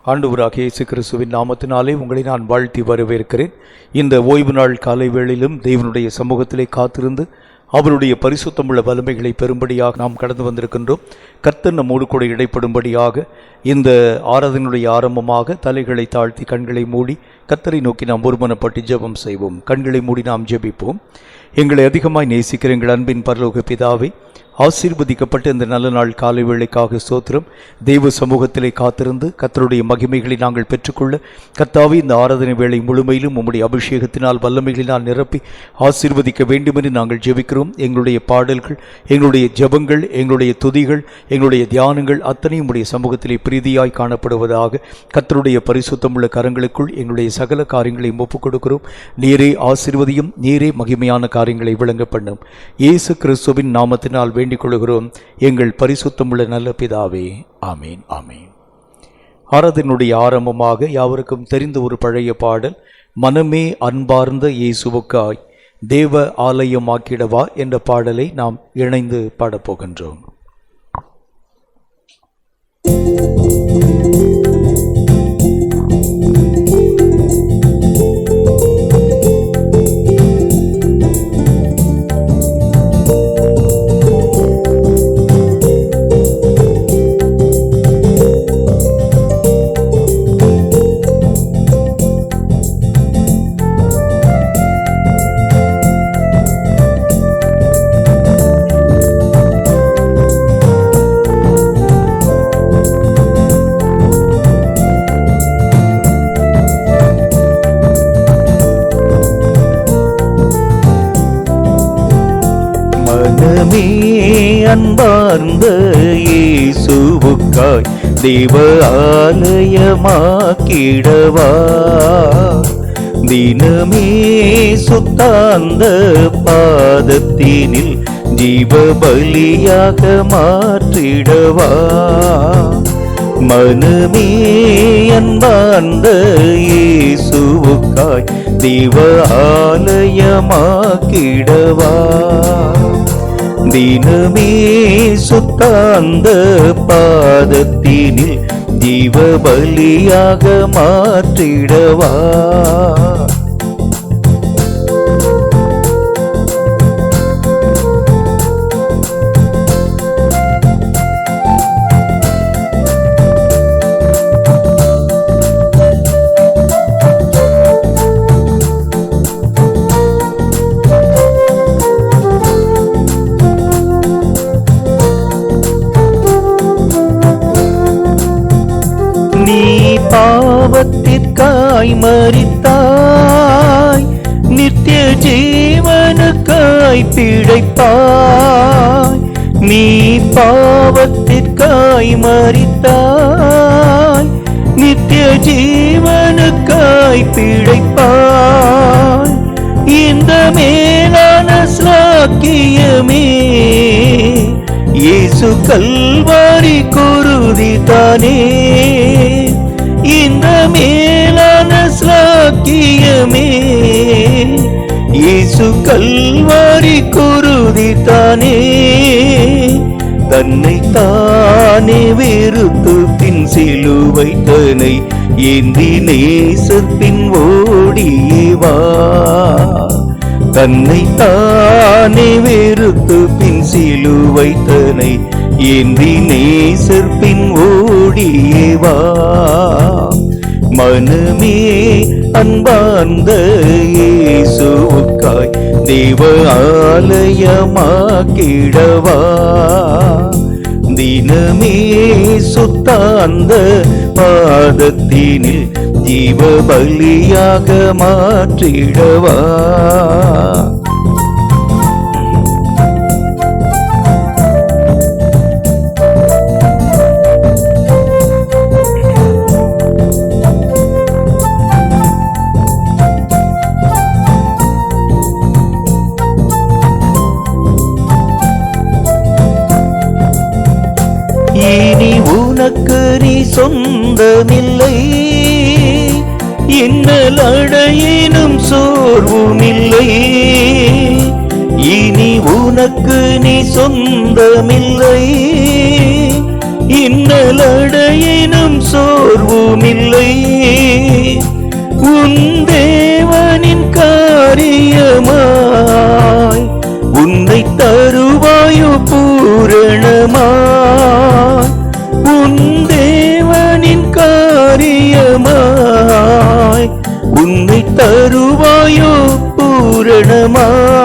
ஆண்டவராகிய இயேசு கிறிஸ்துவின் நாமத்தினாலே உங்களை நான் வாழ்த்தி வரவேற்கிறேன். இந்த ஓய்வு நாள் காலை வேளையிலும் தேவனுடைய சமூகத்திலே காத்திருந்து அவருடைய பரிசுத்தமுள்ள வல்லமைகளை பெறும்படியாக நாம் கடந்து வந்திருக்கின்றோம். கர்த்தர் நம்மோடு கூட இடைப்படும்படியாக இந்த ஆராதனையுடைய ஆரம்பமாக தலைகளை தாழ்த்தி கண்களை மூடி கர்த்தரை நோக்கி நாம் ஒருமனப்பட்டு ஜெபம் செய்வோம். கண்களை மூடி நாம் ஜெபிப்போம். எங்களை அதிகமாய் நேசிக்கிற எங்கள் அன்பின் பரலோக பிதாவே, ஆசீர்வதிக்கப்பட்ட இந்த நல்ல நாள் காலை வேளைக்காக ஸ்தோத்திரம். தெய்வ சமூகத்திலே காத்திருந்து கர்த்தருடைய மகிமைகளை நாங்கள் பெற்றுக்கொள்ள கர்த்தாவே இந்த ஆராதனை வேளை முழுமையிலும் உம்முடைய அபிஷேகத்தினால் வல்லமைகளினால் நிரப்பி ஆசீர்வதிக்க வேண்டும் என்று நாங்கள் ஜெபிக்கிறோம். எங்களுடைய பாடல்கள், எங்களுடைய ஜெபங்கள், எங்களுடைய துதிகள், எங்களுடைய தியானங்கள் அத்தனையும் உம்முடைய சமூகத்திலே பிரீதியாய் காணப்படுவதாக கர்த்தருடைய பரிசுத்தமுள்ள கரங்களுக்குள் எங்களுடைய சகல காரியங்களையும் ஒப்புக் கொடுக்கிறோம். நீரே ஆசீர்வதியும், நீரே மகிமையான காரியங்களை விளங்க பண்ணும். இயேசு கிறிஸ்துவின் நாமத்தினால் வேண்டிக் கொள்கிறோம் எங்கள் பரிசுத்தமுள்ள நல்ல பிதாவே, ஆமீன் ஆமீன். ஆராதனுடைய ஆரம்பமாக யாவருக்கும் தெரிந்த ஒரு பழைய பாடல், மனமே அன்பார்ந்த இயேசுவுக்காய் தேவ ஆலயமாக்கிடவா என்ற பாடலை நாம் இணைந்து பாடப்போகின்றோம். அன்பார்ந்த இயேசுவுக்காய் தேவ ஆலயமாக்கிடவா, தினமே சுத்தாந்த பாதத்தினில் ஜீவ பலியாக மாற்றிடவா. மனமே அன்பார்ந்த இயேசுவுக்காய் தேவ ஆலயமாக்கிடவா, தினமே சுத்தாந்த பாதத்தினில் ஜீவ பலியாக மாற்றிடவா. பாவத்திற்காய் மரித்தாய், நித்திய ஜீவனுக்காய் பிழைப்பாய். நீ பாவத்திற்காய் மரித்தாய், நித்திய ஜீவனுக்காய் பிழைப்பாய். இந்த மேலான ஸ்லாக்கியமே இயேசு கல்வாரி குருதி தானே. இந்த மேலான ஸ்லாக்கியமே இயேசு கல்வாரி குருதி தானே. தன்னை தானே வெறுத்து பின் சிலுவை தன்னை ஏந்தி நேசத்தின் ஓடியவா. தன்னை தானே வெறுத்து பின் சிலுவை தன்னை ஏந்தி நேசர்பின் ஓடியவா. மனமே அன்பார்ந்த இயேசுவுக்காய் தேவ ஆலயமாக்கிடவா, தினமே சுத்தாந்த பாதத்தினில் ஜீவ பலியாக மாற்றிடவா. இனி உனக்கு நீ சொந்தமில்லை, இன்னல் அடையினும் சோர்வுமில்லை. இனி உனக்கு நீ சொந்தமில்லை, இன்னல் அடையினும் சோர்வும் இல்லை, உன் தேவனின் காரியமாய் உன்னை தருவாயோ பூரணமாய். உன் தேவனின் காரியமாய் உன்னை தருவாயோ பூரணமாய்.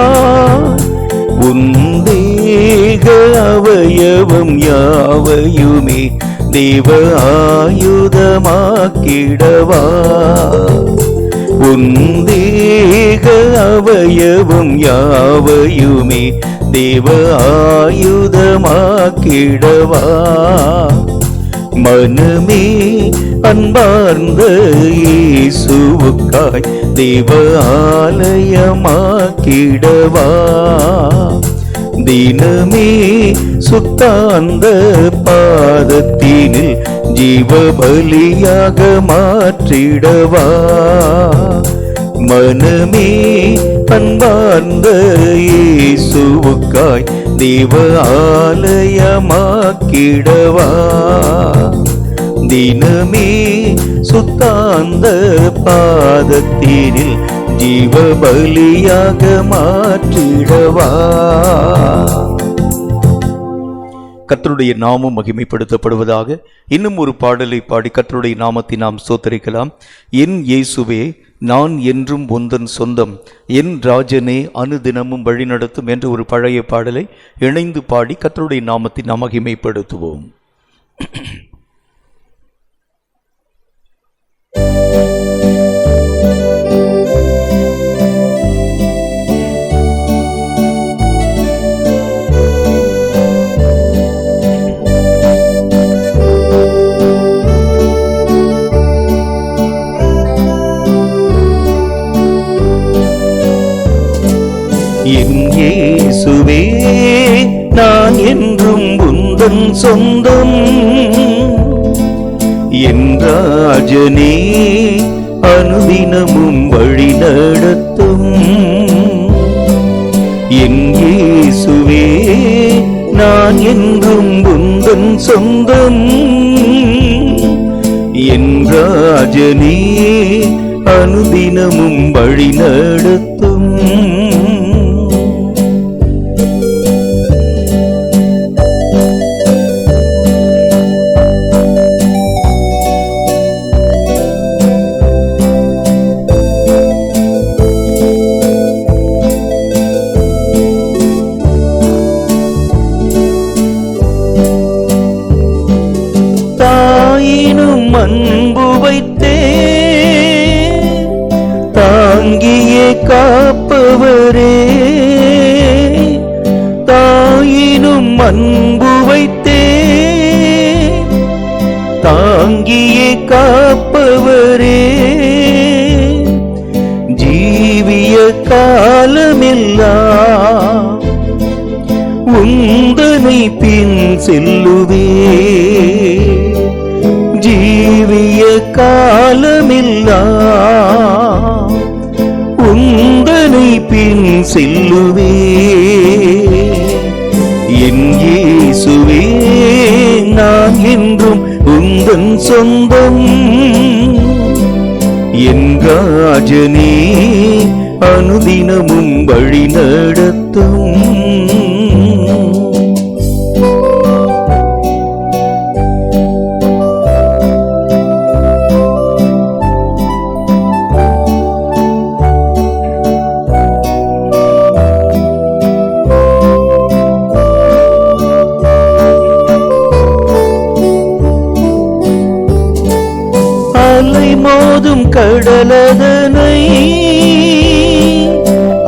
உன் தேக அவயவம் யாவையுமே தேவ ஆயுதமாக்கிடவா. உன் தேக அவயவம் யாவையுமே தேவ ஆயுதமாக்கிடவா. மனமே அன்பார்ந்த இயேசுவுக்காய் தேவ ஆலயமாக்கிடவா. தினமே சுத்தாந்த பாதத்தினில் ஜீவ பலியாக மாற்றிடவா. மனமே அன்பார்ந்த இயேசுவுக்காய் தேவ ஆலயமாக்கிடவா. தினமே சுத்தாந்த பாதத்தினில் ஜீவ பலியாக மாற்றிடவா. கர்த்தருடைய நாமம் மகிமைப்படுத்தப்படுவதாக. இன்னும் ஒரு பாடலை பாடி கர்த்தருடைய நாமத்தை நாம் ஸ்தோத்திரிக்கலாம். என் இயேசுவே நான் என்றும் உந்தன் சொந்தம், என் ராஜனே அனுதினமும் வழிநடத்தும் என்ற ஒரு பழைய பாடலை இணைந்து பாடி கர்த்தருடைய நாமத்தை நாம் மகிமைப்படுத்துவோம். என் இயேசுவே நான் என்றும் உந்தன் சொந்தம், என் ராஜனே அனுதினமும் வழி நடத்தும். என் இயேசுவே நான் என்றும் உந்தன் சொந்தம், என் ராஜனே அனுதினமும் வழி நடத்தும். அன்பு வைத்தே தாங்கியே காப்பவரே, தாயினும் அன்பு வைத்தே தாங்கியே காப்பவரே, ஜீவிய காலமெல்லாம் உந்தனை பின் செல்லுவே, ஜீவிய காலமெல்லாம் உந்தனை பின் செல்லுவே. என் இயேசுவே நான் என்றும் உந்தன் சொந்தம், என் ராஜனே அனுதினமும் வழி நடத்தும். அலை மோதும் கடலதனை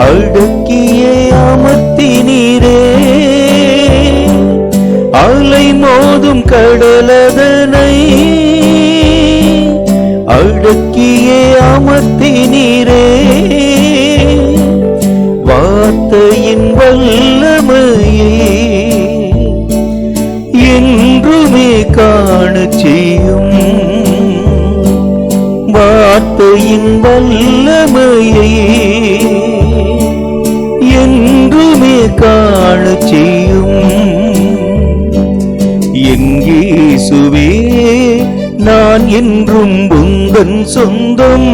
அடக்கியே அமர்த்தினீரே, அலை மோதும் கடலதனை அடக்கியே அமர்த்தினீரே, வார்த்தையின் வல்லமையே என்றுமே காணச் செய்யும், வார்த்தையின் வல்லமையை என்றுமே காணச் செய்யும். என் இயேசுவே நான் என்றும் உந்தன் சொந்தம்.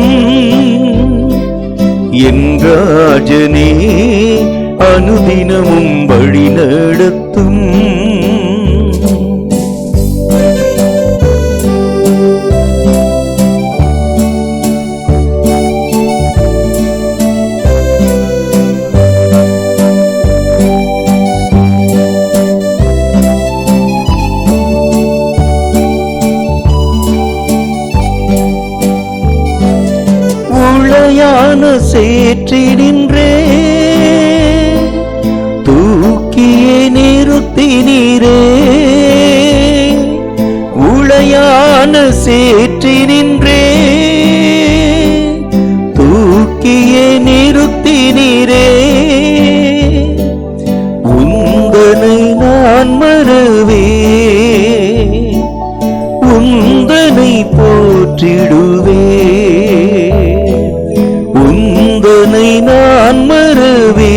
என் ராஜனே அனுதினமும் வழி நடத்தும். உளையான சேற்றினின்றே தூக்கியே நிறுத்தினீரே. உளையான சேற்றினின்றே தூக்கியே நிறுத்தினீரே. உந்தனை நான் மறவே உந்தனை போற்றிடுவே. உந்தனை நான் மறவே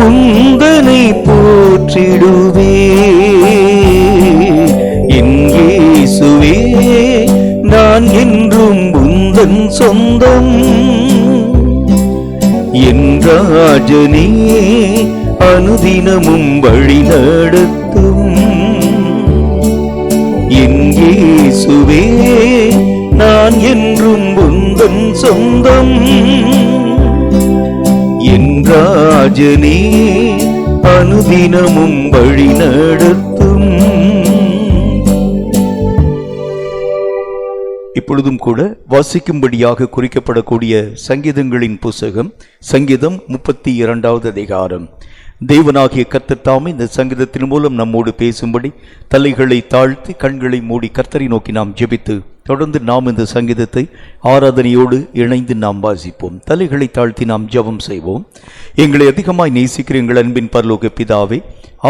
உந்தனை போற்றிடுவே. என் இயேசுவே நான் என்றும் உந்தன் சொந்தம். என் ராஜனே அனுதினமும் வழி நடத்தும். என் இயேசுவே நான் என்றும் உந்தன் சொந்தம். என் ராஜனே அனுதினமும் வழி நடத்தும். இப்பொழுதும் கூட வாசிக்கும்படியாக குறிக்கப்படக்கூடிய சங்கீதங்களின் புஸ்தகம் சங்கீதம் 32வது அதிகாரம். தேவனாகிய கர்த்தர் தாமே இந்த சங்கீதத்தின் மூலம் நம்மோடு பேசும்படி தலைகளை தாழ்த்தி கண்களை மூடி கர்த்தரை நோக்கி நாம் ஜெபித்து தொடர்ந்து நாம் இந்த சங்கீதத்தை ஆராதனையோடு இணைந்து நாம் வாசிப்போம். தலைகளை தாழ்த்தி நாம் ஜெபம் செய்வோம். எங்களை அதிகமாய் நேசிக்கிற எங்கள் அன்பின் பரலோக பிதாவே,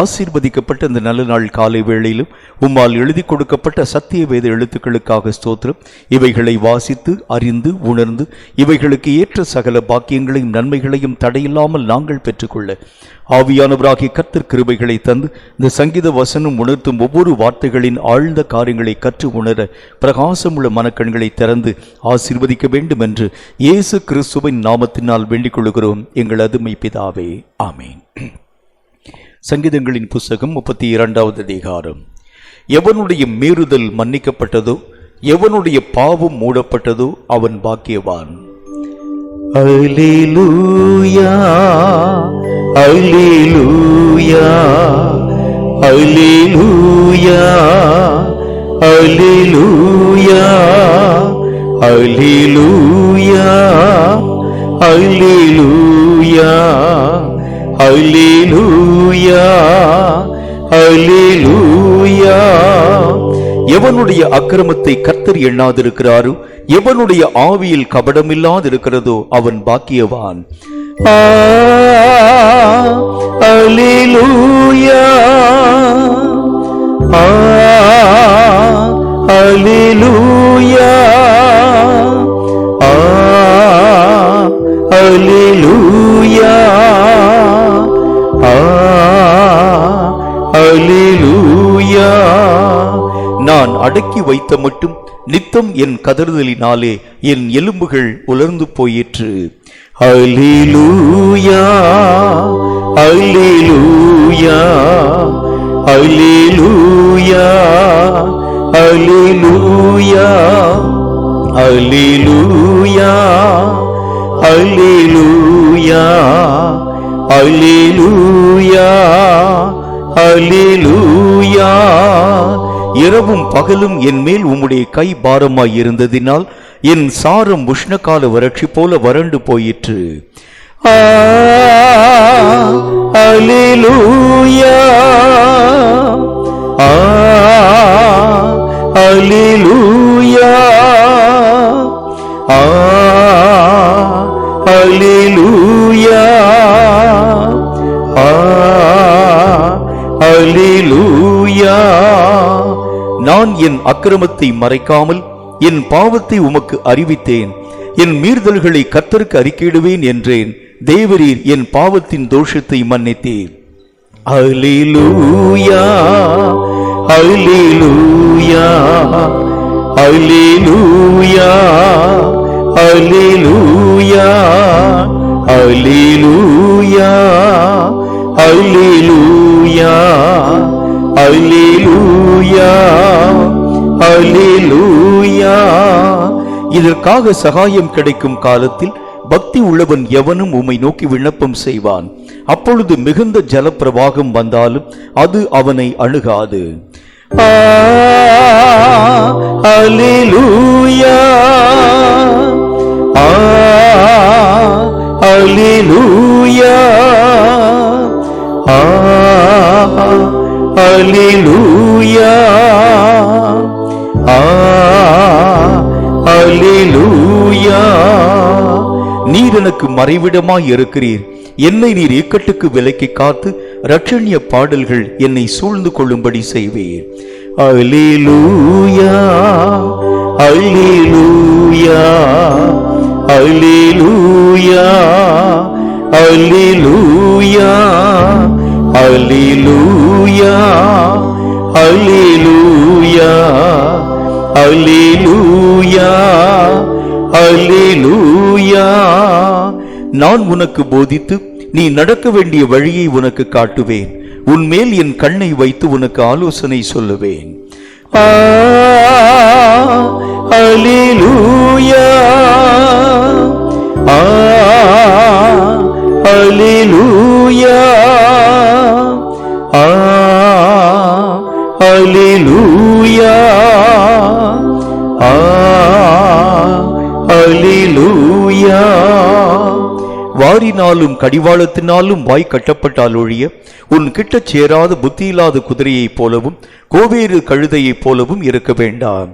ஆசீர்வதிக்கப்பட்ட இந்த நல்ல நாள் காலை வேளையிலும் உம்மால் எழுதி கொடுக்கப்பட்ட சத்திய வேத எழுத்துக்களுக்காக ஸ்தோத்திரம். இவைகளை வாசித்து அறிந்து உணர்ந்து இவைகளுக்கு ஏற்ற சகல பாக்கியங்களையும் நன்மைகளையும் தடையில்லாமல் நாங்கள் பெற்றுக்கொள்ள ஆவியானவராகிய கர்த்தர் கிருபைகளை தந்து இந்த சங்கீத வசனம் உணர்த்தும் ஒவ்வொரு வார்த்தைகளின் ஆழ்ந்த காரியங்களை கற்று உணர பிரகாசமுள்ள மனக்கண்களை திறந்து ஆசீர்வதிக்க வேண்டும் என்று இயேசு கிறிஸ்துவின் நாமத்தினால் வேண்டிக் கொள்கிறோம் எங்கள் அருமை பிதாவே, ஆமேன். சங்கீதங்களின் புஸ்தகம் 32வது அதிகாரம். எவனுடைய மீறுதல் மன்னிக்கப்பட்டதோ எவனுடைய பாவம் மூடப்பட்டதோ அவன் பாக்கியவான். அல்லேலூயா அல்லேலூயா அல்லேலூயா அல்லேலூயா அல்லேலூயா அல்லேலூயா அல்லேலூயா அல்லேலூயா. எவனுடைய அக்கிரமத்தை கர்த்தர் எண்ணாதிருக்கிறாரோ எவனுடைய ஆவியில் கபடமில்லாதிருக்கிறதோ அவன் பாக்கியவான். அல்லேலூயா அல்லேலூயா அல்லேலூயா அல்லேலூயா. நான் அடக்கி வைத்த மட்டும் நித்தம் என் கதறுதலினாலே என் எலும்புகள் உலர்ந்து போயிற்று. அல்லேலூயா அல்லேலூயா அல்லேலூயா அல்லேலூயா அல்லேலூயா அல்லேலூயா அல்லேலூயா அல்லேலூயா. இரவும் பகலும் என் மேல் உம்முடைய கை பாரமாய் இருந்ததினால் என் சாரம் உஷ்ணகால வறட்சி போல வறண்டு போயிற்று. அல்லேலூயா அல்லேலூயா அல்லேலூயா அல்லேலூயா. நான் என் அக்கிரமத்தை மறைக்காமல் என் பாவத்தை உமக்கு அறிவித்தேன். என் மீறுதல்களை கர்த்தருக்கு அறிக்கையிடுவேன் என்றேன். தேவரீர் என் பாவத்தின் தோஷத்தை மன்னித்தீர். அல்லேலூயா அல்லேலூயா அல்லேலூயா அல்லேலூயா அல்லேலூயா அல்லேலூயா அல்லேலூயா அல்லேலூயா. இதற்காக சகாயம் கிடைக்கும் காலத்தில் பக்தி உள்ளவன் எவனும் உம்மை நோக்கி விண்ணப்பம் செய்வான். அப்பொழுது மிகுந்த ஜலப்பிரவாகம் வந்தாலும் அது அவனை அணுகாது. அல்லேலூயா அல்லேலூயா அல்லேலூயா அல்லேலூயா. நீர் எனக்கு மறைவிடமாய் இருக்கிறீர். என்னை நீர் இக்கட்டுக்கு விலக்கி காத்து இரட்சணிய பாடல்கள் என்னை சூழ்ந்து கொள்ளும்படி செய்வீர். அல்லேலூயா அல்லேலூயா அல்லேலூயா அல்லேலூயா அல்லேலூயா அல்லேலூயா அல்லேலூயா அல்லேலூயா. நான் உனக்கு போதித்து நீ நடக்க வேண்டிய வழியை உனக்கு காட்டுவேன். உன்மேல் என் கண்ணை வைத்து உனக்கு ஆலோசனை சொல்லுவேன். அல்லேலூயா அல்லேலூயா அல்லேலூயா அல்லேலூயா. வாரினாலும் கடிவாளத்தினாலும் வாய் கட்டப்பட்டால் ஒழிய உன் கிட்ட சேராத புத்தியில்லாத குதிரையைப் போலவும் கோவேறு கழுதையைப் போலவும் இருக்க வேண்டாம்.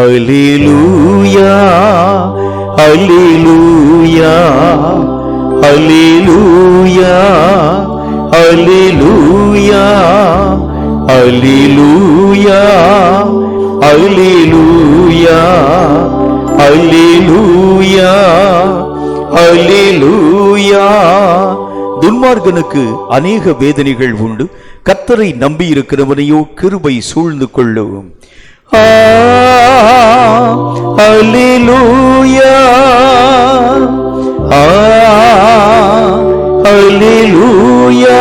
அல்லேலூயா அல்லேலூயா அல்லேலூயா அல்லேலூயா அல்லேலூயா அல்லேலூயா அல்லேலூயா அல்லேலூயா. துன்மார்கனுக்கு அநேக வேதனைகள் உண்டு. கர்த்தரை நம்பி இருக்கிறவனையோ கிருபை சூழ்ந்து கொள்ளும். அல்லேலூயா அல்லேலூயா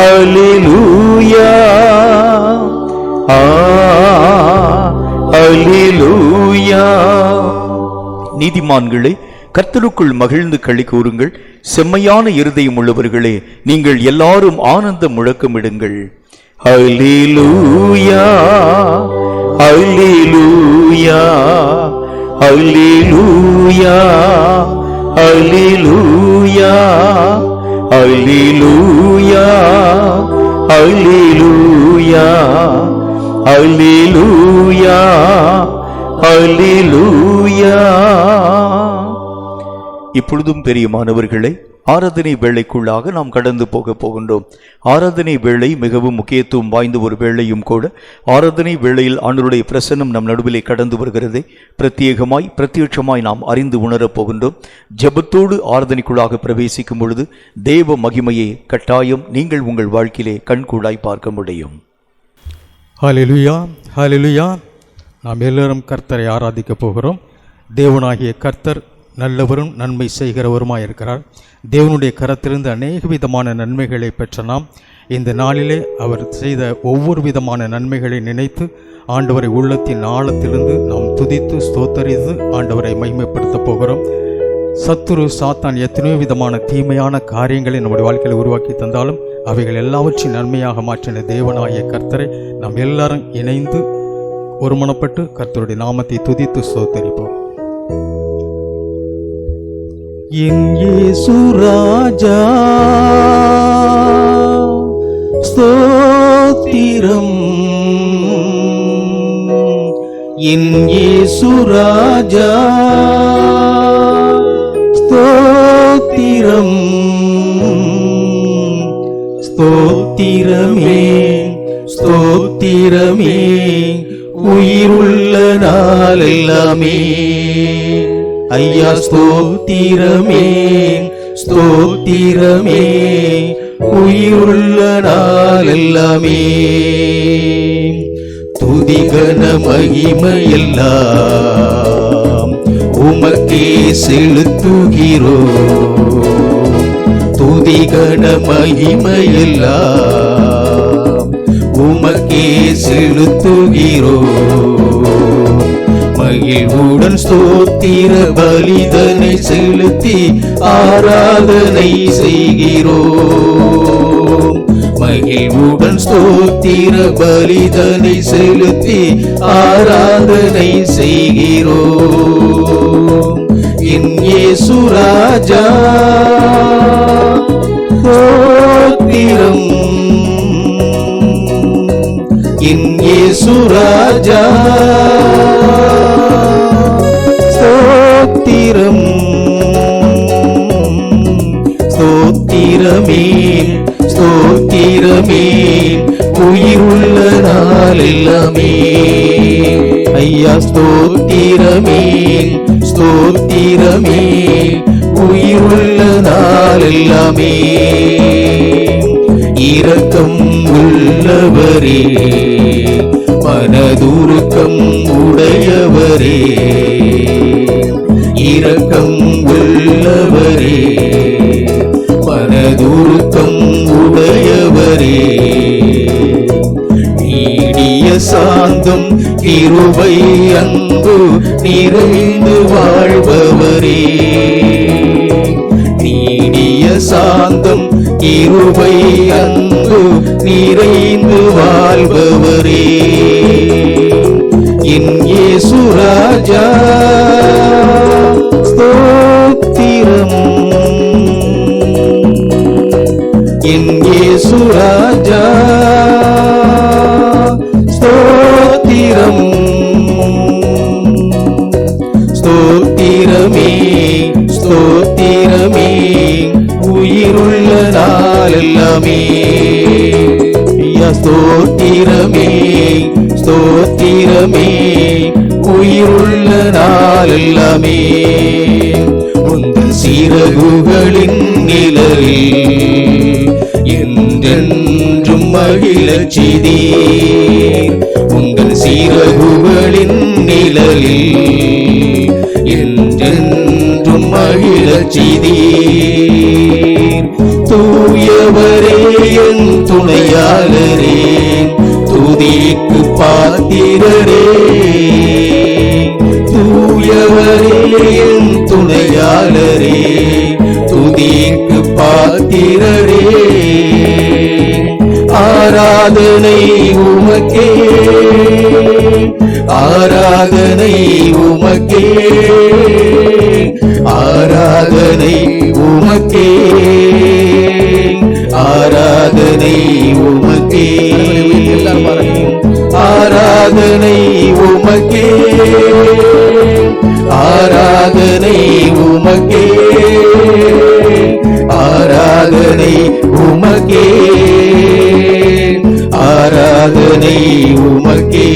அல்லேலூயா அல்லேலூயா. நீதிமான்களே, கர்த்தருக்குள் மகிழ்ந்து களி கூறுங்கள். செம்மையான இருதயம் உள்ளவர்களே, நீங்கள் எல்லாரும் ஆனந்த முழக்கமிடுங்கள். அல்லேலூயா அல்லேலூயா அல்லேலூயா அல்லேலூயா அல்லேலூயா அல்லேலூயா அல்லேலூயா அல்லேலூயா. இப்பொழுதும் பெரியமானவர்களே, ஆராதனை வேளைக்குள்ளாக நாம் கடந்து போகின்றோம். ஆராதனை வேளை மிகவும் முக்கியத்துவம் வாய்ந்த ஒரு வேளையும் கூட. ஆராதனை வேளையில் ஆண்டவருடைய பிரசன்னம் நம் நடுவிலே கடந்து வருகிறதை பிரத்யட்சமாய் நாம் அறிந்து உணரப் போகின்றோம். ஜெபத்தோடு ஆராதனைக்குள்ளாக பிரவேசிக்கும் பொழுது தேவ மகிமையை கட்டாயம் நீங்கள் உங்கள் வாழ்க்கையிலே கண்கூடாய் பார்க்க முடியும். ஹல்லேலூயா ஹல்லேலூயா. நாம் எல்லாரும் கர்த்தரை ஆராதிக்க போகிறோம். தேவனாகிய கர்த்தர் நல்லவரும் நன்மை செய்கிறவருமாயிருக்கிறார். தேவனுடைய கரத்திலிருந்து அநேக விதமான நன்மைகளை பெற்ற நாம் இந்த நாளிலே அவர் செய்த ஒவ்வொரு விதமான நன்மைகளை நினைத்து ஆண்டவரை உள்ளத்தின் ஆழத்திலிருந்து நாம் துதித்து ஸ்தோத்தரித்து ஆண்டவரை மகிமைப்படுத்த போகிறோம். சத்துரு சாத்தான் எத்தனையோ விதமான தீமையான காரியங்களை நம்முடைய வாழ்க்கையில் உருவாக்கி தந்தாலும் அவைகள் எல்லாவற்றையும் நன்மையாக மாற்றின தேவனாகிய கர்த்தரை நாம் எல்லாரும் இணைந்து ஒருமனப்பட்டு கர்த்தருடைய நாமத்தை துதித்து ஸ்தோத்தரிப்போம். என் இயேசு ராஜா ஸ்தோத்திரம், என் இயேசு ராஜா ஸ்தோத்திரம், ஸ்தோத்திரமே ஸ்தோத்திரமே உயிருள்ள நாளெல்லாமே. ஐயா ஸ்தோத்திரமே ஸ்தோத்திரமே உயிருள்ள நாளெல்லாமே துதிகன மகிமையெல்லாம் உமக்கே செலுத்துகிறோம். துதிகன மகிமையெல்லாம் உமக்கே செலுத்துகிறோம். மகிழ்வுடன் ஸ்தோத்திர பலிதனை செலுத்தி ஆராதனை செய்கிறோம். மகிழ்வுடன் ஸ்தோத்திர பலிதனை செலுத்தி ஆராதனை செய்கிறோம். என் இயேசு ராஜா ஸ்தோத்திரம். என் இயேசு ராஜா ஸ்தோத்திரம். ஸ்தோத்திரமே ஸ்தோத்திரமே உயிருள்ள நாளெல்லாமே. ஐயா ஸ்தோத்திரமே ஸ்தோத்திரமே உயிருள்ள நாளெல்லாமே. இரக்கம் உள்ளவரே மனதுருக்கம் உடையவரே. இரக்கம் உள்ளவரே மனதுருக்கம் உடையவரே. நீடிய சாந்தம் கிருபை அன்பு நிறைந்து வாழ்பவரே. நீடிய சாந்தம் கிருபை அன்பு நிறைந்து வாழ்பவரே. என் இயேசு ராஜா ஸ்தோத்திரம். என் இயேசு ராஜா ஸ்தோத்திரம். ஸ்தோத்திரமே ஸ்தோத்திரமே உயிருள்ள நாளெல்லாமே. ஐயா ஸ்தோத்திரமே ஸ்தோத்திரமே உயிருள்ள நாளெல்லாமே. உந்தன் சிறகுகளின் நிழலில் என்றென்றும் மகிழச் செய்தீர். உந்தன் சிறகுகளின் நிழலில் என்றென்றும் மகிழச் செய்தீர். தூயவரே என் துணையாளரே துதிக்கு பாத்திரரே. தூயவரே என் துணையாளரே துதிக்கு பாத்திரரே. ஆராதனை உமக்கே ஆராதனை உமக்கே ஆராதனை உமக்கே ஆராதனை உமக்கே ஆராதனை உமக்கே ஆராதனை உமக்கே ஆராதனை உமக்கே ஆராதனை உமக்கே.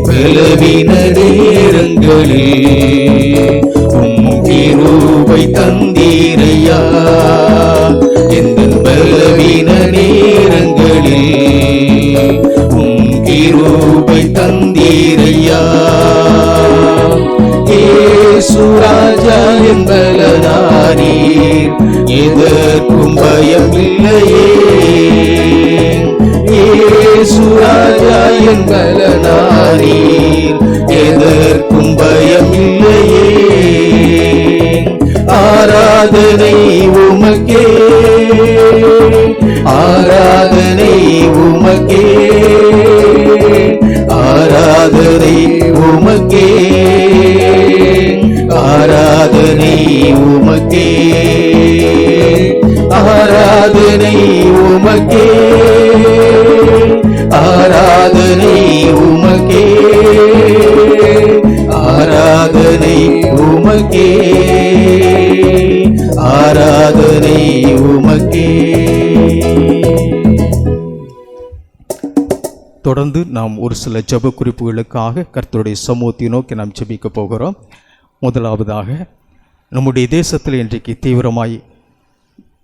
பலவீன நேரங்களில் உம் கிருபை தந்தீரையா. எங்கள் பலவீன நேரங்களில் உம் கிருபை தந்தீரையா. இயேசு ராஜா என்பலனானீர் எதற்கும் பயமில்லையே. இயேசு ராஜா என்பலனானீர் எதற்கும் பயமில்லையே. ஆராதனை உமக்கே ஆராதனை உமக்கே ஆராதனை உமக்கே ஆராதனை உமக்கே ஆராதனை உமக்கே ஆராதனை உமக்கே ஆராதனை உமக்கே ஆராதனை உமக்கே. தொடர்ந்து நாம் ஒரு சில ஜெப குறிப்புகளுக்காக கர்த்தருடைய சமூகத்தை நோக்கி நாம் ஜெபிக்க போகிறோம். முதலாவதாக, நம்முடைய தேசத்தில் இன்றைக்கு தீவிரமாய்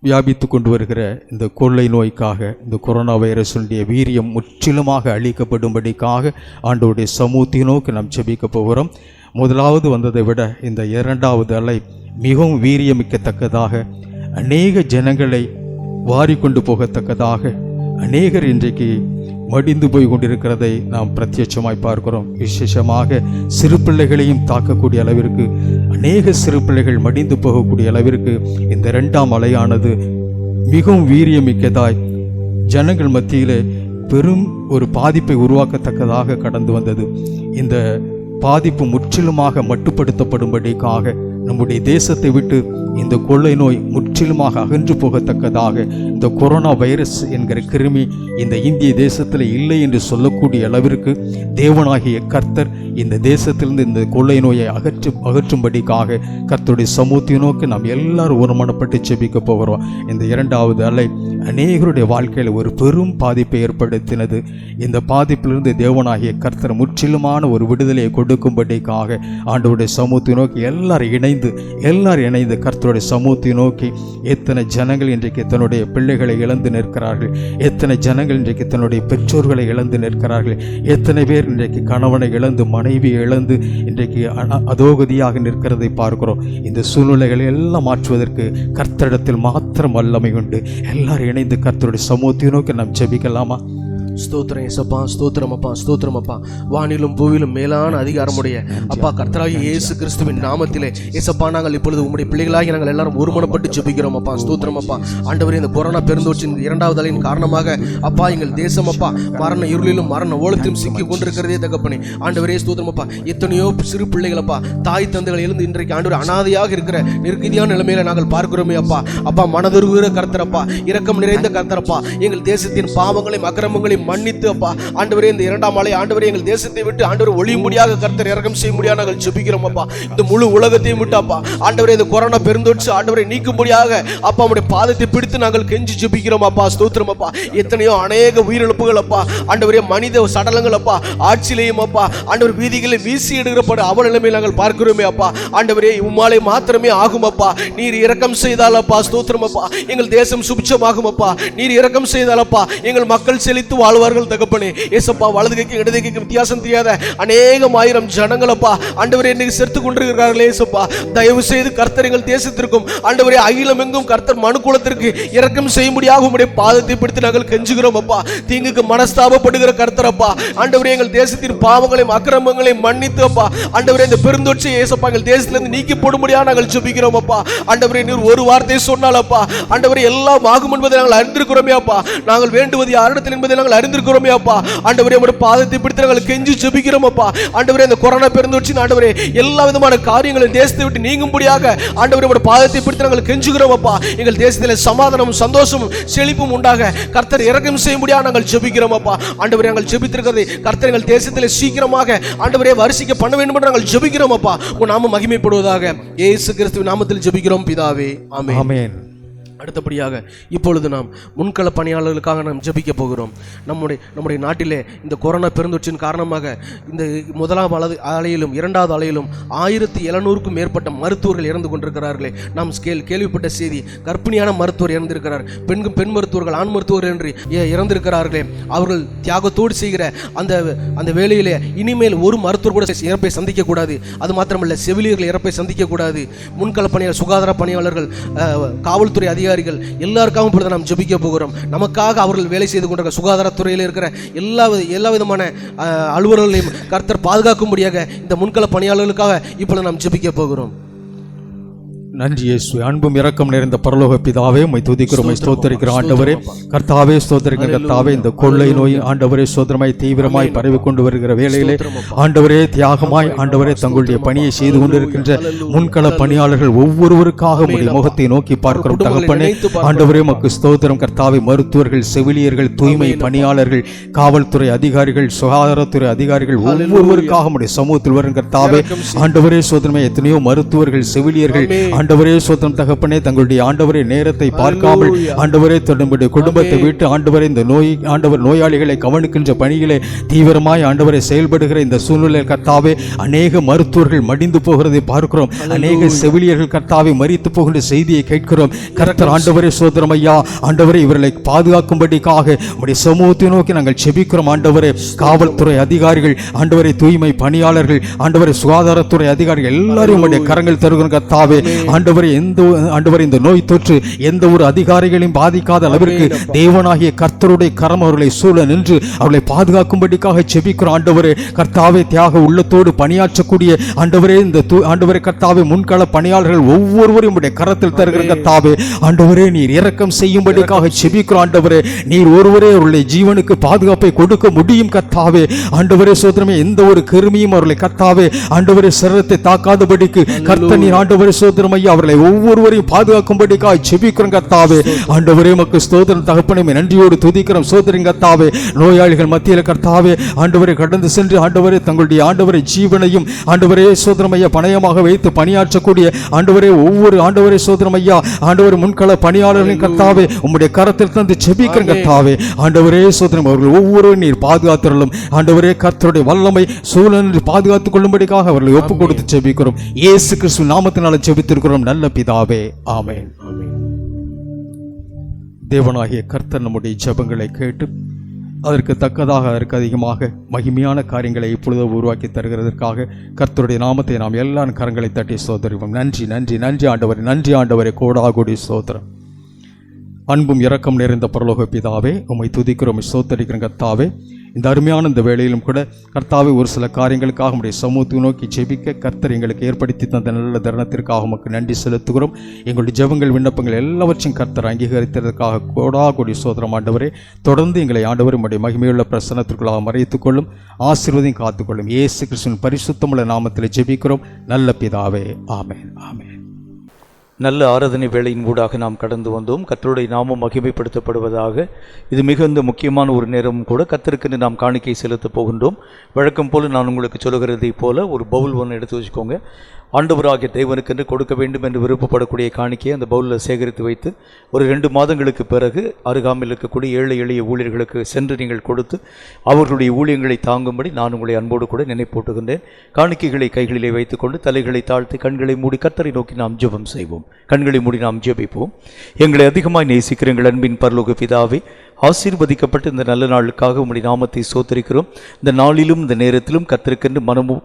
வியாபித்து கொண்டு வருகிற இந்த கொள்ளை நோய்க்காக, இந்த கொரோனா வைரஸுடைய வீரியம் முற்றிலுமாக அழிக்கப்படும்படிக்காக ஆண்டவருடைய சமூகத்தை நோக்கி நாம் ஜெபிக்க போகிறோம். முதலாவது வந்ததை விட இந்த இரண்டாவது அலை மிகவும் வீரியமிக்கத்தக்கதாக, அநேக ஜனங்களை வாரிக்கொண்டு போகத்தக்கதாக, அநேகர் இன்றைக்கு மடிந்து போய் கொண்டிருக்கிறதை நாம் பிரத்யட்சமாய் பார்க்கிறோம். விசேஷமாக சிறு பிள்ளைகளையும் தாக்கக்கூடிய அளவிற்கு, அநேக சிறு பிள்ளைகள் மடிந்து போகக்கூடிய அளவிற்கு இந்த இரண்டாம் அலையானது மிகவும் வீரியமிக்கதாய் ஜனங்கள் மத்தியிலே பெரும் ஒரு பாதிப்பை உருவாக்கத்தக்கதாக கடந்து வந்தது. இந்த பாதிப்பு முற்றிலுமாக மட்டுப்படுத்தப்படும்படிக்காக, நம்முடைய தேசத்தை விட்டு இந்த கொள்ளை நோய் முற்றிலுமாக அகன்று போகத்தக்கதாக, இந்த கொரோனா வைரஸ் என்கிற கிருமி இந்த இந்திய தேசத்தில் இல்லை என்று சொல்லக்கூடிய அளவிற்கு தேவனாகிய கர்த்தர் இந்த தேசத்திலிருந்து இந்த கொள்ளை நோயை அகற்றும்படிக்காக கர்த்தருடைய சமூகத்தை நோக்கி நாம் எல்லாரும் ஒருமனப்பட்டு ஜெபிக்க போகிறோம். இந்த இரண்டாவது அலை அநேகருடைய வாழ்க்கையில் ஒரு பெரும் பாதிப்பை ஏற்படுத்தினது. இந்த பாதிப்பிலிருந்து தேவனாகிய கர்த்தர் முற்றிலுமான ஒரு விடுதலையை கொடுக்கும்படிக்காக ஆண்டவருடைய சமூகத்தை நோக்கி எல்லாரும் இணைந்து கர்த்தருடைய சமூகத்தை நோக்கி, எத்தனை ஜனங்கள் இன்றைக்கு தன்னுடைய பிள்ளைகளை இழந்து நிற்கிறார்கள், எத்தனை ஜனங்கள் இன்றைக்கு தன்னுடைய பெற்றோர்களை இழந்து நிற்கிறார்கள், எத்தனை பேர் இன்றைக்கு கணவனை இழந்து மனைவியை இழந்து இன்றைக்கு அதோகதியாக நிற்கிறதை பார்க்கிறோம். இந்த சூழ்நிலைகளை எல்லாம் மாற்றுவதற்கு கர்த்தரிடத்தில் மாத்திரம் வல்லமை உண்டு. எல்லாரும் இணைந்து கர்த்தருடைய சமூகத்தை நோக்கி நாம் ஜெபிக்கலாமா? ஸ்தோத்திரம் ஏசப்பா, ஸ்தோத்திரம் அப்பா, ஸ்தோத்திரம் அப்பா. வானிலும் பூவிலும் மேலான அதிகாரமுடைய அப்பா கர்த்தராகிய இயேசு கிறிஸ்துவின் நாமத்திலே ஏசப்பா, நாங்கள் இப்பொழுது உம்முடைய பிள்ளைகளாகி நாங்கள் எல்லாரும் ஒருமனப்பட்டு ஜெபிக்கிறோம் அப்பா. ஸ்தோத்திரம் அப்பா. ஆண்டவரே, இந்த கொரோனா பெருந்தொற்றின் இரண்டாவது அலையின் காரணமாக அப்பா எங்கள் தேசம் அப்பா மரண இருளிலும் மரண ஓலத்திலும் சிக்கி கொண்டிருக்கிறதே தகப்பனே. ஆண்டவரே ஸ்தோத்திரம் அப்பா. எத்தனையோ சிறு பிள்ளைகள் அப்பா தாய் தந்தைகள் எழுந்து இன்றைக்கு ஆண்டவர் அனாதையாக இருக்கிற நெருக்கடியான நிலைமையில நாங்கள் பார்க்கிறோமே அப்பா. அப்பா மனதுருகிற கர்த்தரப்பா, இரக்கம் நிறைந்த கர்த்தரப்பா, எங்கள் தேசத்தின் பாவங்களையும் அக்கிரமங்களையும் மன்னித்து அப்பா ஆண்டவரே, இந்த இரண்டாம் அலை ஆண்டவரே எங்கள் தேசத்தை விட்டு ஆண்டவர் ஒளியும்படியாக கர்த்தர் இரக்கம் செய்ய முடியாது நாங்கள் ஜெபிக்கிறோம் அப்பா. இந்த முழு உலகத்தையும் விட்டு அப்பா ஆண்டவரே இந்த கொரோனா பெருந்தொற்று ஆண்டவரை நீக்கும்படியாக அப்பா உம்முடைய பாதத்தை பிடித்து நாங்கள் கெஞ்சி ஜெபிக்கிறோம் அப்பா. ஸ்தோத்திரம் அப்பா. எத்தனையோ அநேக உயிரிழப்புகள் அப்பா ஆண்டவரே, மனித சடலங்கள் அப்பா ஆட்சியிலையும் அப்பா ஆண்டவர் வீதிகளில் வீசி எடுக்கப்படும் அவல நிலைமையில் நாங்கள் பார்க்கிறோமே அப்பா. ஆண்டவரே, உம்மாலே மாத்திரமே ஆகும் அப்பா. நீர் இரக்கம் செய்தால் அப்பா ஸ்தோத்திரம் அப்பா எங்கள் தேசம் சுபிட்சமாகும் அப்பா. நீர் இரக்கம் செய்தால் அப்பா எங்கள் மக்கள் செழித்து வாழ்வார்கள் தகப்பனே. ஏசப்பா, வலது கைக்கு இடது கைக்கு வித்தியாசம் தெரியாத அநேகம் ஆயிரம் ஜனங்கள் அப்பா ஆண்டவரே இன்னைக்கு செத்து கொண்டிருக்கிறார்களே. ஏசப்பா, தயவு செய்து கர்த்தர் எங்கள் தேசத்திற்கும் ஆண்டவரே அகிலம் எங்கும் கர்த்தர் மனுக்குலத்திற்கு இரக்கம் செய்ய முடியாத உம்முடைய பாதத்தை பிடித்து நாங்கள் கெஞ்சுகிறோம் அப்பா. தீங்குக்கு மனஸ்தாபப்படுகிற கர்த்தர் அப்பா ஆண்டவரே எங்கள் தேசத்தின் பாவங்களையும் அக்கிரமங்களையும் மன்னித்து அப்பா ஆண்டவரே இந்த பெருந்தொற்றை ஏசப்பா எங்கள் தேசத்திலிருந்து நீக்கி போடும்படியாக நாங்கள் ஜெபிக்கிறோம் அப்பா. ஆண்டவரே, நீர் ஒரு வார்த்தை சொன்னால் அப்பா ஆண்டவரே எல்லாம் ஆகும் என்பதை நாங்கள் அறிந்திருக்கிறோமே அப்பா. நாங்கள் வேண்டுவது யாரிடத்தில் என்பதை நாங்கள் அறிந்திருக்கிறோமே அப்பா. ஆண்டவரே, உம்முடைய பாதத்தை பிடித்து நாங்கள் கெஞ்சி ஜெபிக்கிறோம் அப்பா. ஆண்டவரே, இந்த கொரோனா பெருந்தொற்றின் ஆண்டவரே எல்லா விதமான காரியங்களும் தேசத்தை விட்டு நீங்கும்படியாக ஆண்டவரே உம்முடைய பாதத்தை பிடித்து நாங்கள் கெஞ்சுகிறோம் அப்பா. எங்கள் தேசத்தில் சமாதானமும் சந்தோஷமும் செழிப்பும் உண்டாக கர்த்தர் இரக்கம் செய்யும்படியாக நாங்கள் ஜெபிக்கிறோம் அப்பா. ஆண்டவரே, நாங்கள் ஜெபித்திருக்கிறதை கர்த்தர் எங்கள் தேசத்தில் சீக்கிரமாக ஆண்டவரே வருஷிக்க பண்ண வேண்டும் என்று நாங்கள் ஜெபிக்கிறோம் அப்பா. உன் நாமம் மகிமைப்படுவதாக இயேசு கிறிஸ்துவின் நாமத்தில் ஜெபிக்கிறோம் பிதாவே, ஆமென். ஆமென். அடுத்தபடியாக இப்பொழுது நாம் முன்கள பணியாளர்களுக்காக நாம் ஜெபிக்க போகிறோம். நம்முடைய நாட்டிலே இந்த கொரோனா பெருந்தொற்றின் காரணமாக இந்த முதலாம் அலையிலும் இரண்டாவது அலையிலும் 1700க்கும் மேற்பட்ட மருத்துவர்கள் இறந்து கொண்டிருக்கிறார்களே. நாம் கேள்விப்பட்ட செய்தி, கர்ப்பிணியான மருத்துவர் இறந்திருக்கிறார், பெண் மருத்துவர்கள் ஆண் மருத்துவர்கள் என்று இறந்திருக்கிறார்களே. அவர்கள் தியாகத்தோடு செய்கிற அந்த வேளையிலே இனிமேல் ஒரு மருத்துவர் கூட இறப்பை சந்திக்க கூடாது. அது மாத்திரமல்ல, செவிலியர்கள் இறப்பை சந்திக்க கூடாது. முன்கள பணியாளர், சுகாதார பணியாளர்கள், காவல்துறை அதிகாரிகள் எல்லாருக்காகவும் இப்பொழுது நாம் ஜெபிக்க போகிறோம். நமக்காக அவர்கள் வேலை செய்து கொண்டிருக்கிற சுகாதாரத்துறையில் இருக்கிற எல்லா விதமான அலுவலர்களையும் கர்த்தர் பாதுகாக்கும்படியாக இந்த முன்கள பணியாளர்களுக்காக இப்பொழுது நாம் ஜெபிக்க போகிறோம். நன்றி இயேசுவே. அன்பும் இரக்கம் நிறைந்த பரலோக பிதாவே, உம்மை துதிக்கிறோம், உம்மை ஸ்தோத்திரிக்கிறோம் ஆண்டவரே. கர்த்தாவே ஸ்தோத்திரிக்கிற கர்த்தாவே, இந்த கொள்ளை நோய் ஆண்டவரே சோதரமாய் தீவிரமாய் பரவி கொண்டு வருகிற வேளையிலே ஆண்டவரே தியாகமாய் ஆண்டவரே தங்களுடைய பணியை செய்து கொண்டிருக்கின்ற முன்கள பணியாளர்கள் ஒவ்வொருவருக்காக உம்முடைய முகத்தை நோக்கி பார்க்கிறோம் தகப்பனே. ஆண்டவரே உமக்கு ஸ்தோத்திரம் கர்த்தாவே. மருத்துவர்கள், செவிலியர்கள், தூய்மை பணியாளர்கள், காவல்துறை அதிகாரிகள், சுகாதாரத்துறை அதிகாரிகள் ஒவ்வொருவருக்காக உம்முடைய சமூகத்தில் வரும் கர்த்தாவே. ஆண்டவரே சோதரமாய் எத்தனையோ மருத்துவர்கள், செவிலியர்கள் ஆண்டவரே சோத்திரம் தகப்பனே, தங்களுடைய ஆண்டவரே நேரத்தை பார்க்காமல் ஆண்டவரே தன்னுடைய குடும்பத்தை விட்டு ஆண்டவரே இந்த நோயாளிகளை கவனிக்கின்ற பணிகளை தீவிரமாய் ஆண்டவரை செயல்படுகிற இந்த சூழ்நிலை கர்த்தாவே, அநேக மருத்துவர்கள் மடிந்து போகிறதை பார்க்கிறோம். அநேக செவிலியர்கள் கர்த்தாவை மரித்து போகின்ற செய்தியை கேட்கிறோம். கர்த்தர் ஆண்டவரே சோதரம் ஐயா, ஆண்டவரே இவர்களை பாதுகாக்கும்படிக்காக உம்முடைய சமூகத்தை நோக்கி நாங்கள் செபிக்கிறோம். ஆண்டவரே காவல்துறை அதிகாரிகள், ஆண்டவரே தூய்மை பணியாளர்கள், ஆண்டவரே சுகாதாரத்துறை அதிகாரிகள் எல்லாரும் உம்முடைய கரங்கள் தருகிறோம் கர்த்தாவே. ஆண்டவரே இந்த நோய் தொற்று எந்த ஒரு அதிகாரிகளையும் பாதிக்காத அளவிற்கு தேவனாகிய கர்த்தருடைய கரம் அவர்களை சூழ நின்று அவர்களை பாதுகாக்கும்படிக்காக செபிக்கிறோம். ஆண்டவரே கர்த்தாவே, தியாக உள்ளத்தோடு பணியாற்றக்கூடிய ஆண்டவரே இந்த ஆண்டவரே கர்த்தாவே முன்கள பணியாளர்கள் ஒவ்வொருவரும் உடைய கரத்தில் தருகிற கர்த்தாவே, ஆண்டவரே நீர் இரக்கம் செய்யும்படிக்காக செபிக்கிறோம். ஆண்டவரே நீர் ஒருவரே அவருடைய ஜீவனுக்கு பாதுகாப்பை கொடுக்க முடியும் கர்த்தாவே. ஆண்டவரே சோதரமே, எந்த ஒரு கிருமியும் அவர்களை கர்த்தாவே ஆண்டவரே சரீரத்தை தாக்காதபடிக்கு கர்த்தர் நீர் ஆண்டவரே சோதரம் ஐயா அவர்களை ஒவ்வொருவரையும் பாதுகாக்கும்படிக்காக செபிக்கிறோம் கர்த்தாவே. ஆண்டவரே மக்கள் ஸ்தோத்திரம் தகப்பனே, நன்றியோடு துதிக்கிறோம் சோதரின் கர்த்தாவே. நோயாளிகள் மத்தியில் கர்த்தாவே ஆண்டவரை கடந்து சென்று ஆண்டவரே தங்களுடைய ஆண்டவரை ஜீவனையும் ஆண்டவரே சோதரம் ஐயா பணயமாக வைத்து பணியாற்றக்கூடிய ஆண்டவரே ஒவ்வொரு ஆண்டவரே சோதரம் ஐயா ஆண்டவர் முன்கள பணியாளர்களின் கர்த்தாவே உம்முடைய கரத்தில் தந்து செபிக்கிறேன் கர்த்தாவே. ஆண்டவரே சோதரம் அவர்கள் ஒவ்வொருவரும் நீர் பாதுகாத்துள்ளும். ஆண்டவரே கர்த்தருடைய வல்லமை சூழலில் பாதுகாத்துக் கொள்ளும்படிக்காக அவர்களை ஒப்புக் கொடுத்து செபிக்கிறோம். இயேசு கிறிஸ்து நாமத்தினால செபித்திருக்கிறோம் நல்ல பிதாவே, ஆமென். தேவனாகிய கர்த்தர் நம்முடைய ஜெபங்களை கேட்டு அதற்கு தக்கதாக அதற்கு அதிகமாக மகிமையான காரியங்களை இப்பொழுது உருவாக்கி தருகிறதற்காக கர்த்தருடைய நாமத்தை நாம் எல்லாரும் கரங்களை தட்டி சோதரிவோம். நன்றி நன்றி நன்றி ஆண்டவரே, நன்றி ஆண்டவரே, கோடாகோடி சோதரம். அன்பும் இரக்கம் நிறைந்த பரலோக பிதாவே, உம்மை துதிக்கிறோம், சோதரிக்கிறோம் கர்த்தாவே. இந்த அருமையான இந்த வேளையிலும் கூட கர்த்தாவே ஒரு சில காரியங்களுக்காக உடைய சமூகத்தை நோக்கி ஜெபிக்க கர்த்தர் எங்களுக்கு ஏற்படுத்தி தந்த நல்ல தருணத்திற்காக உமக்கு நன்றி செலுத்துகிறோம். எங்களுடைய ஜெபங்கள் விண்ணப்பங்கள் எல்லாவற்றையும் கர்த்தர் அங்கீகரித்ததற்காக கோடாகோடி சோதரம் ஆண்டவரே. தொடர்ந்து எங்களை ஆண்டவர் உம்முடைய மகிமையுள்ள பிரசன்னத்திற்குள்ளாக மறைத்துக் கொள்ளும், ஆசீர்வதியும் காத்துக்கொள்ளும். இயேசு கிறிஸ்துவின் பரிசுத்தமுள்ள நாமத்தில் ஜெபிக்கிறோம் நல்ல பிதாவே, ஆமென், ஆமென். நல்ல ஆராதனை வேளையின் ஊடாக நாம் கடந்து வந்தோம். கர்த்தருடைய நாமம் மகிமைப்படுத்தப்படுவதாக. இது மிகுந்த முக்கியமான ஒரு நேரமும் கூட. கர்த்தருக்கு நாம் காணிக்கை செலுத்த போகின்றோம். வழக்கம் போல நான் உங்களுக்கு சொல்லுகிறதை போல ஒரு பவுல் ஒன்று எடுத்து வச்சுக்கோங்க. ஆண்டவராகிய தேவனுக்கென்று கொடுக்க வேண்டும் என்று விருப்பப்படக்கூடிய காணிக்கையை அந்த பவுலில் சேகரித்து வைத்து ஒரு 2 மாதங்களுக்கு பிறகு அருகாமையில் இருக்கக்கூடிய ஏழை எளிய ஊழியர்களுக்கு சென்று நீங்கள் கொடுத்து அவர்களுடைய ஊழியங்களை தாங்கும்படி நான் உங்களை அன்போடு கூட நினைப்பூட்டுகின்றேன். காணிக்கைகளை கைகளிலே வைத்துக்கொண்டு தலைகளை தாழ்த்தி கண்களை மூடி கர்த்தரை நோக்கி நாம் ஜெபம் செய்வோம். கண்களை மூடி நாம் ஜெபிப்போம். எங்களை அதிகமாக நேசிக்கிற எங்கள் அன்பின் பரலோக பிதாவே, ஆசீர்வதிக்கப்பட்டு இந்த நல்ல நாளுக்காக உம்முடைய நாமத்தை ஸ்தோத்திரிக்கிறோம். இந்த நாளிலும் இந்த நேரத்திலும் கர்த்தருக்கென்று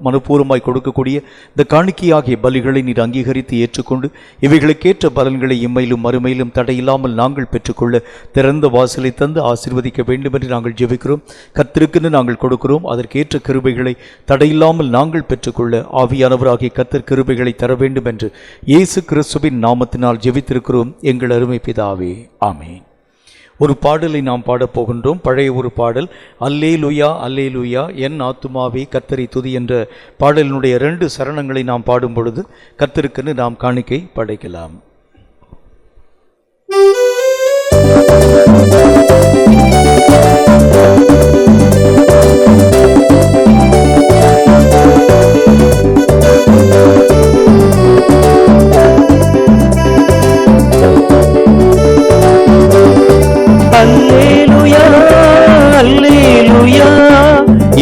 மனப்பூர்வமாய் கொடுக்கக்கூடிய இந்த காணிக்கையாகிய பலிகளை நீர் அங்கீகரித்து ஏற்றுக்கொண்டு இவைகளுக்கேற்ற பலன்களை இம்மையிலும் மறுமையிலும் தடையில்லாமல் நாங்கள் பெற்றுக்கொள்ள திறந்த வாசலை தந்து ஆசீர்வதிக்க வேண்டும் என்று நாங்கள் ஜெபிக்கிறோம். கர்த்தருக்கென்று நாங்கள் கொடுக்கிறோம். அதற்கேற்ற கிருபைகளை தடையில்லாமல் நாங்கள் பெற்றுக்கொள்ள ஆவியானவராகிய கர்த்தர் கிருபைகளை தர வேண்டும் என்று இயேசு கிறிஸ்துவின் நாமத்தினால் ஜெபித்திருக்கிறோம் எங்கள் அருமை பிதாவே, ஆமென். ஒரு பாடலை நாம் பாடப்போகின்றோம். பழைய ஒரு பாடல், அல்லேலூயா அல்லேலூயா என் ஆத்துமாவே கர்த்தரை துதி என்ற பாடலினுடைய 2 சரணங்களை நாம் பாடும் பொழுது கர்த்தருக்கென்று நாம் காணிக்கை படைக்கலாம். அல்லேலூயா அல்லேலூயா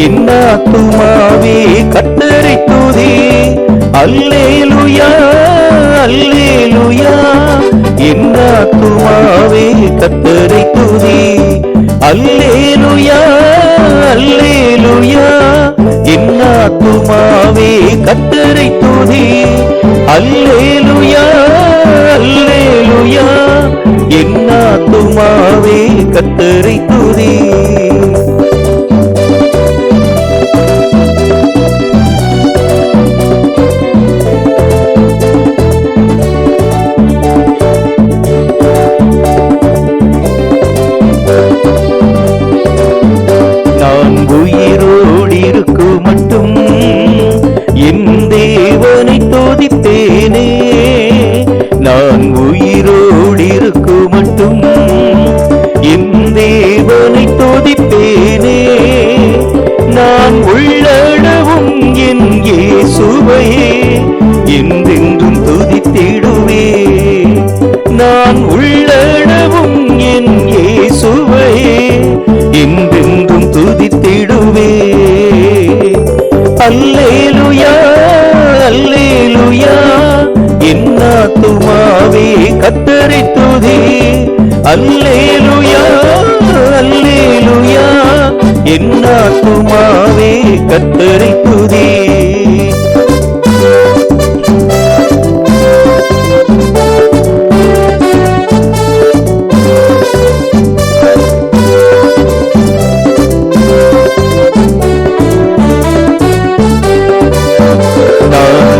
என் ஆத்துமாவே கர்த்தரை துதி. அல்லேலூயா அல்லேலூயா என் ஆத்துமாவே கர்த்தரை துதி. அல்லேலூயா அல்லேலூயா என் ஆத்துமாவே கர்த்தரை துதி. அல்லேலூயா அல்லேலூயா என் ஆத்துமாவே கர்த்தரை துதி. நான் உயிரோடு இருக்கும் மட்டும் என் தேவனை துதிப்பேனே. நான் உயிரோடு இருக்கும் மட்டும் என்றென்றும் துதித்திடுவே. அல்லேலூயா அல்லேலூயா, என் ஆத்துமாவே கர்த்தரை துதி. அல்லேலூயா அல்லேலூயா, என் ஆத்துமாவே கர்த்தரை துதி.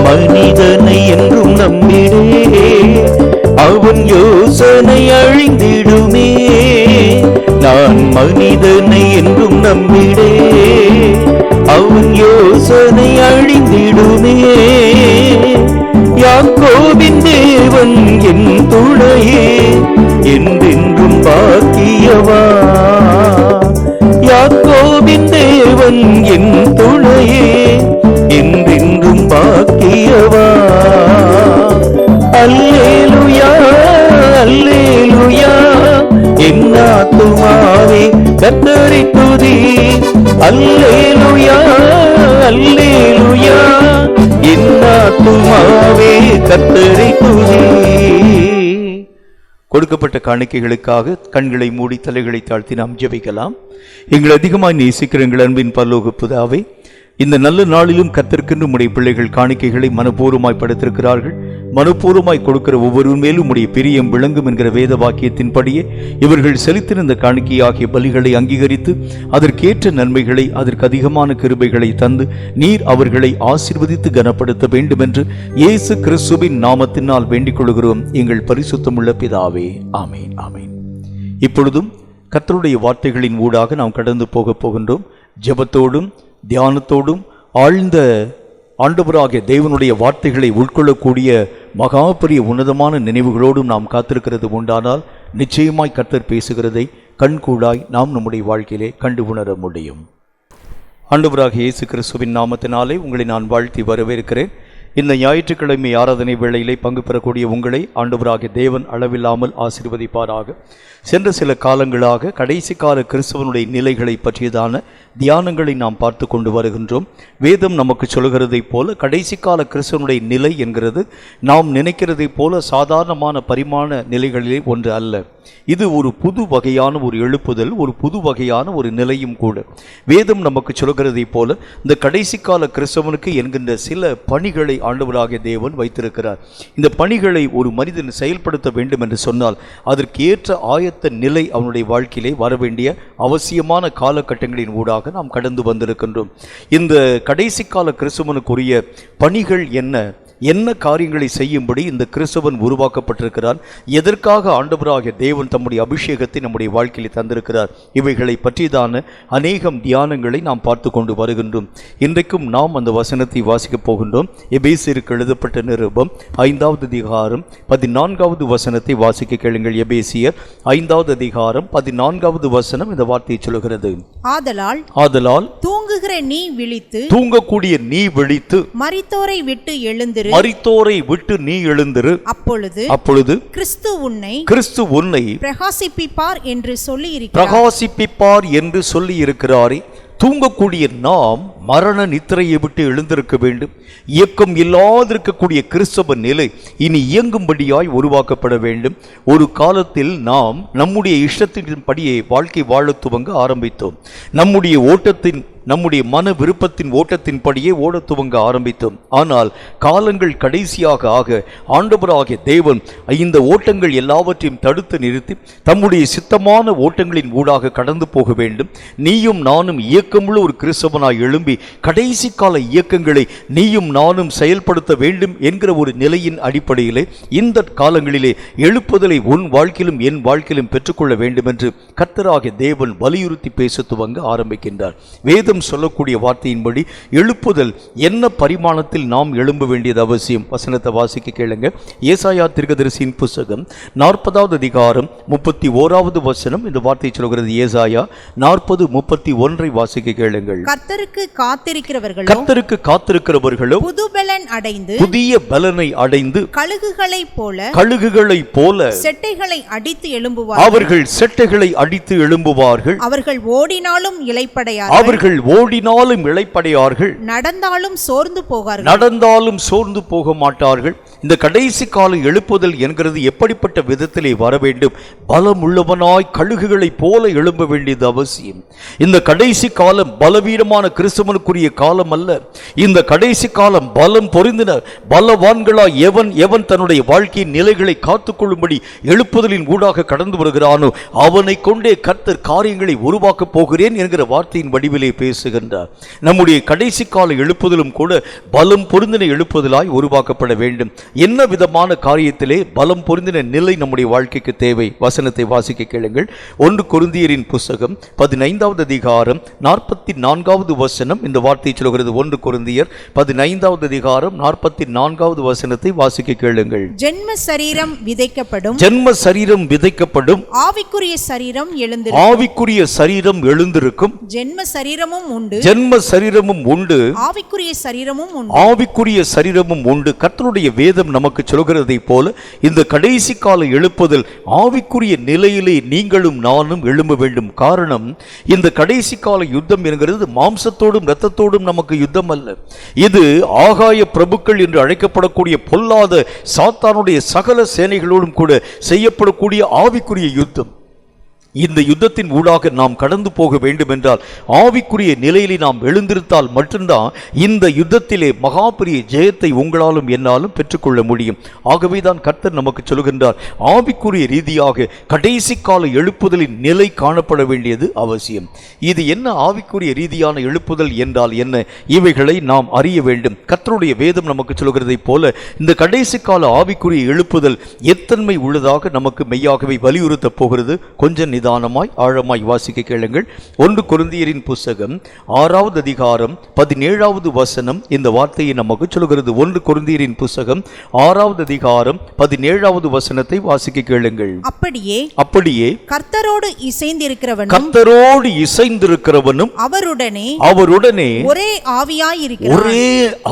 மனிதனை என்றும் நம்பிடே, அவன் யோசனை அழிந்திடுமே. நான் மனிதனை என்றும் நம்பிடே, அவன் யோசனை அழிந்திடுமே. யாக்கோபின் தேவன் என் துணையே, என்றென்றும் பாக்கியவா. யாக்கோபின் தேவன் என் துணையே, என்றென்றும் பாக்கியவா. அல்லேலூயா அல்லேலூயா, என் ஆத்துமாவே கர்த்தரை துதி. அல்லேலூயா அல்லேலூயா, என் ஆத்துமாவே கர்த்தரை துதி. கொடுக்கப்பட்ட காணிக்கைகளுக்காக கண்களை மூடி தலைகளை தாழ்த்தி நாம் ஜெபிக்கலாம். எங்கள் அதிகமாய் நேசிக்கிற எங்கள் அன்பின் பரலோக பிதாவே, இந்த நல்ல நாளிலும் கர்த்தருக்கென்று உம்முடைய பிள்ளைகள் காணிக்கைகளை மனப்பூர்வமாய் படைத்திருக்கிறார்கள். மனப்பூர்வமாய் கொடுக்கிற ஒவ்வொரு மேலும் உம்முடைய பிரியம் விளங்கும் என்கிற வேத வாக்கியத்தின்படியே இவர்கள் செலுத்திருந்த காணிக்கையாகிய பலிகளை அங்கீகரித்து அதற்கேற்ற நன்மைகளை, அதற்கு அதிகமான கிருபைகளை தந்து நீர் அவர்களை ஆசீர்வதித்து கனப்படுத்த வேண்டும் என்று இயேசு கிறிஸ்துவின் நாமத்தினால் வேண்டிக் கொள்கிறோம் எங்கள் பரிசுத்தமுள்ள பிதாவே, ஆமேன் ஆமேன். இப்பொழுதும் கர்த்தருடைய வார்த்தைகளின் ஊடாக நாம் கடந்து போகின்றோம். ஜெபத்தோடும் தியானத்தோடும் ஆழ்ந்த ஆண்டவராகிய தேவனுடைய வார்த்தைகளை உட்கொள்ளக்கூடிய மகா பெரிய உன்னதமான நினைவுகளோடும் நாம் காத்திருக்கிறது உண்டானால் நிச்சயமாய் கர்த்தர் பேசுகிறதை கண்கூடாய் நாம் நம்முடைய வாழ்க்கையிலே கண்டு உணர முடியும். ஆண்டவராகிய இயேசு கிறிஸ்துவின் நாமத்தினாலே உங்களை நான் வாழ்த்தி வரவேற்கிறேன். இந்த ஞாயிற்றுக்கிழமை ஆராதனை வேளையிலே பங்கு பெறக்கூடிய உங்களை ஆண்டவராகிய தேவன் அளவில்லாமல் ஆசீர்வதிப்பாராக. சென்ற சில காலங்களாக கடைசி கால கிறிஸ்தவனுடைய நிலைகளை பற்றியதான தியானங்களை நாம் பார்த்து கொண்டு வருகின்றோம். வேதம் நமக்கு சொல்கிறதைப் போல கடைசி கால கிறிஸ்தவனுடைய நிலை என்கிறது நாம் நினைக்கிறதைப் போல சாதாரணமான பரிமாண நிலைகளிலே ஒன்று அல்ல. இது ஒரு புது வகையான ஒரு எழுப்புதல், ஒரு புது வகையான ஒரு நிலையும் கூட. வேதம் நமக்கு சொல்கிறதைப் போல இந்த கடைசி கால கிறிஸ்தவனுக்கு என்கின்ற சில பணிகளை ஆண்டவராகிய தேவன் வைத்திருக்கிறார். இந்த பணிகளை ஒரு மனிதன் செயல்படுத்த வேண்டும் என்று சொன்னால் அதற்கு ஏற்ற ஆயத்த நிலை அவனுடைய வாழ்க்கையிலே வரவேண்டிய அவசியமான காலகட்டங்களின் ஊடாக நாம் கடந்து வந்திருக்கின்றோம். இந்த கடைசி கால கிறிஸ்தவனுக்குரிய பணிகள் என்ன காரியங்களை செய்யும்படி இந்த கிறிஸ்தவன் உருவாக்கப்பட்டிருக்கிறான், எதற்காக ஆண்டவராகிய தேவன் தம்முடைய அபிஷேகத்தை நம்முடைய வாழ்க்கையில் தந்திருக்கிறார், இவைகளை பற்றியதான அநேகம் தியானங்களை நாம் பார்த்து கொண்டு வருகின்றோம். இன்றைக்கும் நாம் அந்த வசனத்தை வாசிக்கப் போகின்றோம். எபேசியருக்கு எழுதப்பட்ட நிருபம் 5வது அதிகாரம் 14வது வசனத்தை வாசிக்க கேளுங்கள். எபேசியர் 5வது அதிகாரம் 14வது வசனம் இந்த வார்த்தையை சொல்கிறது. ஆதலால் தூங்குகிற நீ விழித்து, தூங்கக்கூடிய நீ விழித்து, மரித்தோரை விட்டு எழுந்திரு, மரித்தோரை விட்டு நீ எழுந்திரு. அப்பொழுது கிறிஸ்து உன்னை பிரகாசிப்பிப்பார் என்று சொல்லி இருக்கிறாரே. தூங்கக்கூடிய நாம் மரண நித்திரையை விட்டு எழுந்திருக்க வேண்டும். இயக்கம் இல்லாதிருக்கக்கூடிய கிறிஸ்தவ நிலை இனி இயங்கும்படியாய் உருவாக்கப்பட வேண்டும். ஒரு காலத்தில் நாம் நம்முடைய இஷ்டத்தின்படியே வாழ்க்கை வாழ துவங்க ஆரம்பித்தோம். நம்முடைய மன விருப்பத்தின் ஓட்டத்தின்படியே ஓட துவங்க ஆரம்பித்தோம். ஆனால் காலங்கள் கடைசியாக ஆக ஆண்டவராகிய தேவன் இந்த ஓட்டங்கள் எல்லாவற்றையும் தடுத்து நிறுத்தி தம்முடைய சித்தமான ஓட்டங்களின் ஊடாக கடந்து போக வேண்டும். நீயும் நானும் இயக்கமுள்ள ஒரு கிறிஸ்தவனாய் எழும்பி கடைசி கால இயக்கங்களை நீயும் நானும் செயல்படுத்த வேண்டும் என்கிற ஒரு நிலையின் அடிப்படையிலே இந்த காலங்களிலே எழுப்புதலை உன் வாழ்க்கையிலும் என் வாழ்க்கையிலும் பெற்றுக்கொள்ள வேண்டும் என்று கர்த்தராகிய தேவன் வலியுறுத்தி பேச துவங்க ஆரம்பிக்கின்றார். வேதம் வேதம் சொல்லக்கூடிய வார்த்தையின்படி எழுப்புதல் என்ன பரிமாணத்தில் நாம் எழும்ப வேண்டியது அவசியம்? வசனத்தை வாசிக்க கேளுங்க. ஏசாயா தீர்க்கதரிசியின் புத்தகம் 40வது அதிகாரம் 31வது வசனம் இந்த வார்த்தை சொல்கிறது. ஏசாயா 40:31 வாசிக்க கேளுங்கள். கர்த்தருக்கு காத்திருக்கிறவர்களோ புதுபலன் அடைந்து புதிய பலனை அடைந்து கழுகுகளைப் போல செட்டைகளை அடித்து எழும்புவார்கள். அவர்கள் செட்டைகளை அடித்து எழும்புவார்கள். அவர்கள் ஓடினாலும் இளைப்படையார்கள். நடந்தாலும் சோர்ந்து போக மாட்டார்கள். இந்த கடைசி கால எழுப்புதல் என்கிறது எப்படிப்பட்ட விதத்திலே வர வேண்டும்? பலம் உள்ளவனாய் கழுகுகளைப் போல எழும்ப வேண்டியது அவசியம். இந்த கடைசி காலம் பலவீனமான கிறிஸ்தவனுக்குரிய காலம் அல்ல. இந்த கடைசி காலம் பலம் பொருந்தின பலவான்களாய் எவன் தன்னுடைய வாழ்க்கையின் நிலைகளை காத்துக்கொள்ளும்படி எழுப்புதலின் ஊடாக கடந்து வருகிறானோ அவனை கொண்டே கர்த்தர் காரியங்களை உருவாக்கப் போகிறேன் என்கிற வார்த்தையின் வடிவிலே பேசுகின்றார். நம்முடைய கடைசி கால எழுப்புதலும் கூட பலம் பொருந்தின எழுப்புதலாய் உருவாக்கப்பட வேண்டும். என்ன விதமான காரியத்திலே பலம் பொருந்தின நிலை நம்முடைய வாழ்க்கைக்கு தேவை? வசனத்தை வாசிக்க கேளுங்கள். 1 கொரிந்தியரின் புத்தகம் 15வது அதிகாரம் 44வது வசனம் இந்த வார்த்தை சொல்கிறது. 1 கொரிந்தியர் 15வது அதிகாரம் 44வது வசனத்தை வாசிக்க கேளுங்கள். ஜென்ம சரீரம் விதைக்கப்படும், ஆவிக்குரிய சரீரம் எழுந்திருக்கும். ஜென்ம சரீரமும் உண்டு, ஆவிக்குரிய சரீரமும் உண்டு. கர்த்தருடைய வேதம் நமக்கு சொல்கிறதை போல இந்த கடைசி கால எழுப்புதல் ஆவிக்குரிய நிலையிலே நீங்களும் நானும் எழும்ப வேண்டும். காரணம், இந்த கடைசி கால யுத்தம் என்கிறது மாம்சத்தோடும் இரத்தத்தோடும் நமக்கு யுத்தம் அல்ல. இது ஆகாய பிரபுக்கள் என்று அழைக்கப்படக்கூடிய பொல்லாத சாத்தானுடைய சகல சேனைகளோடும் கூட செய்யப்படக்கூடிய ஆவிக்குரிய யுத்தம். இந்த யுத்தத்தின் ஊடாக நாம் கடந்து போக வேண்டும் என்றால் ஆவிக்குரிய நிலையிலே நாம் எழுந்திருத்தால் மட்டும்தான் இந்த யுத்தத்திலே மகா பெரிய ஜெயத்தை உங்களாலும் என்னாலும் பெற்றுக்கொள்ள முடியும். ஆகவேதான் கர்த்தர் நமக்கு சொல்கின்றார், ஆவிக்குரிய ரீதியாக கடைசி கால எழுப்புதலின் நிலை காணப்பட வேண்டியது அவசியம். இது என்ன ஆவிக்குரிய ரீதியான எழுப்புதல் என்றால் என்ன? இவைகளை நாம் அறிய வேண்டும். கர்த்தருடைய வேதம் நமக்கு சொல்கிறதை போல இந்த கடைசி கால ஆவிக்குரிய எழுப்புதல் எத்தன்மை உள்ளதாக நமக்கு மெய்யாகவே வலியுறுத்த போகிறது. கொஞ்சம் நிதானமாய் ஆழமாய் வாசிக்க கேளுங்கள். 1 கொரிந்தியரின் புத்தகம் 6வது அதிகாரம் 17வது வசனம் இந்த வார்த்தையை நமக்கு சொல்கிறது. 1 கொரிந்தியரின் புத்தகம் 6வது அதிகாரம் 17வது வசனத்தை வாசிக்க கேளுங்கள். அப்படியே கர்த்தரோடு இசைந்திருக்கிறவனும் அவருடனே ஒரே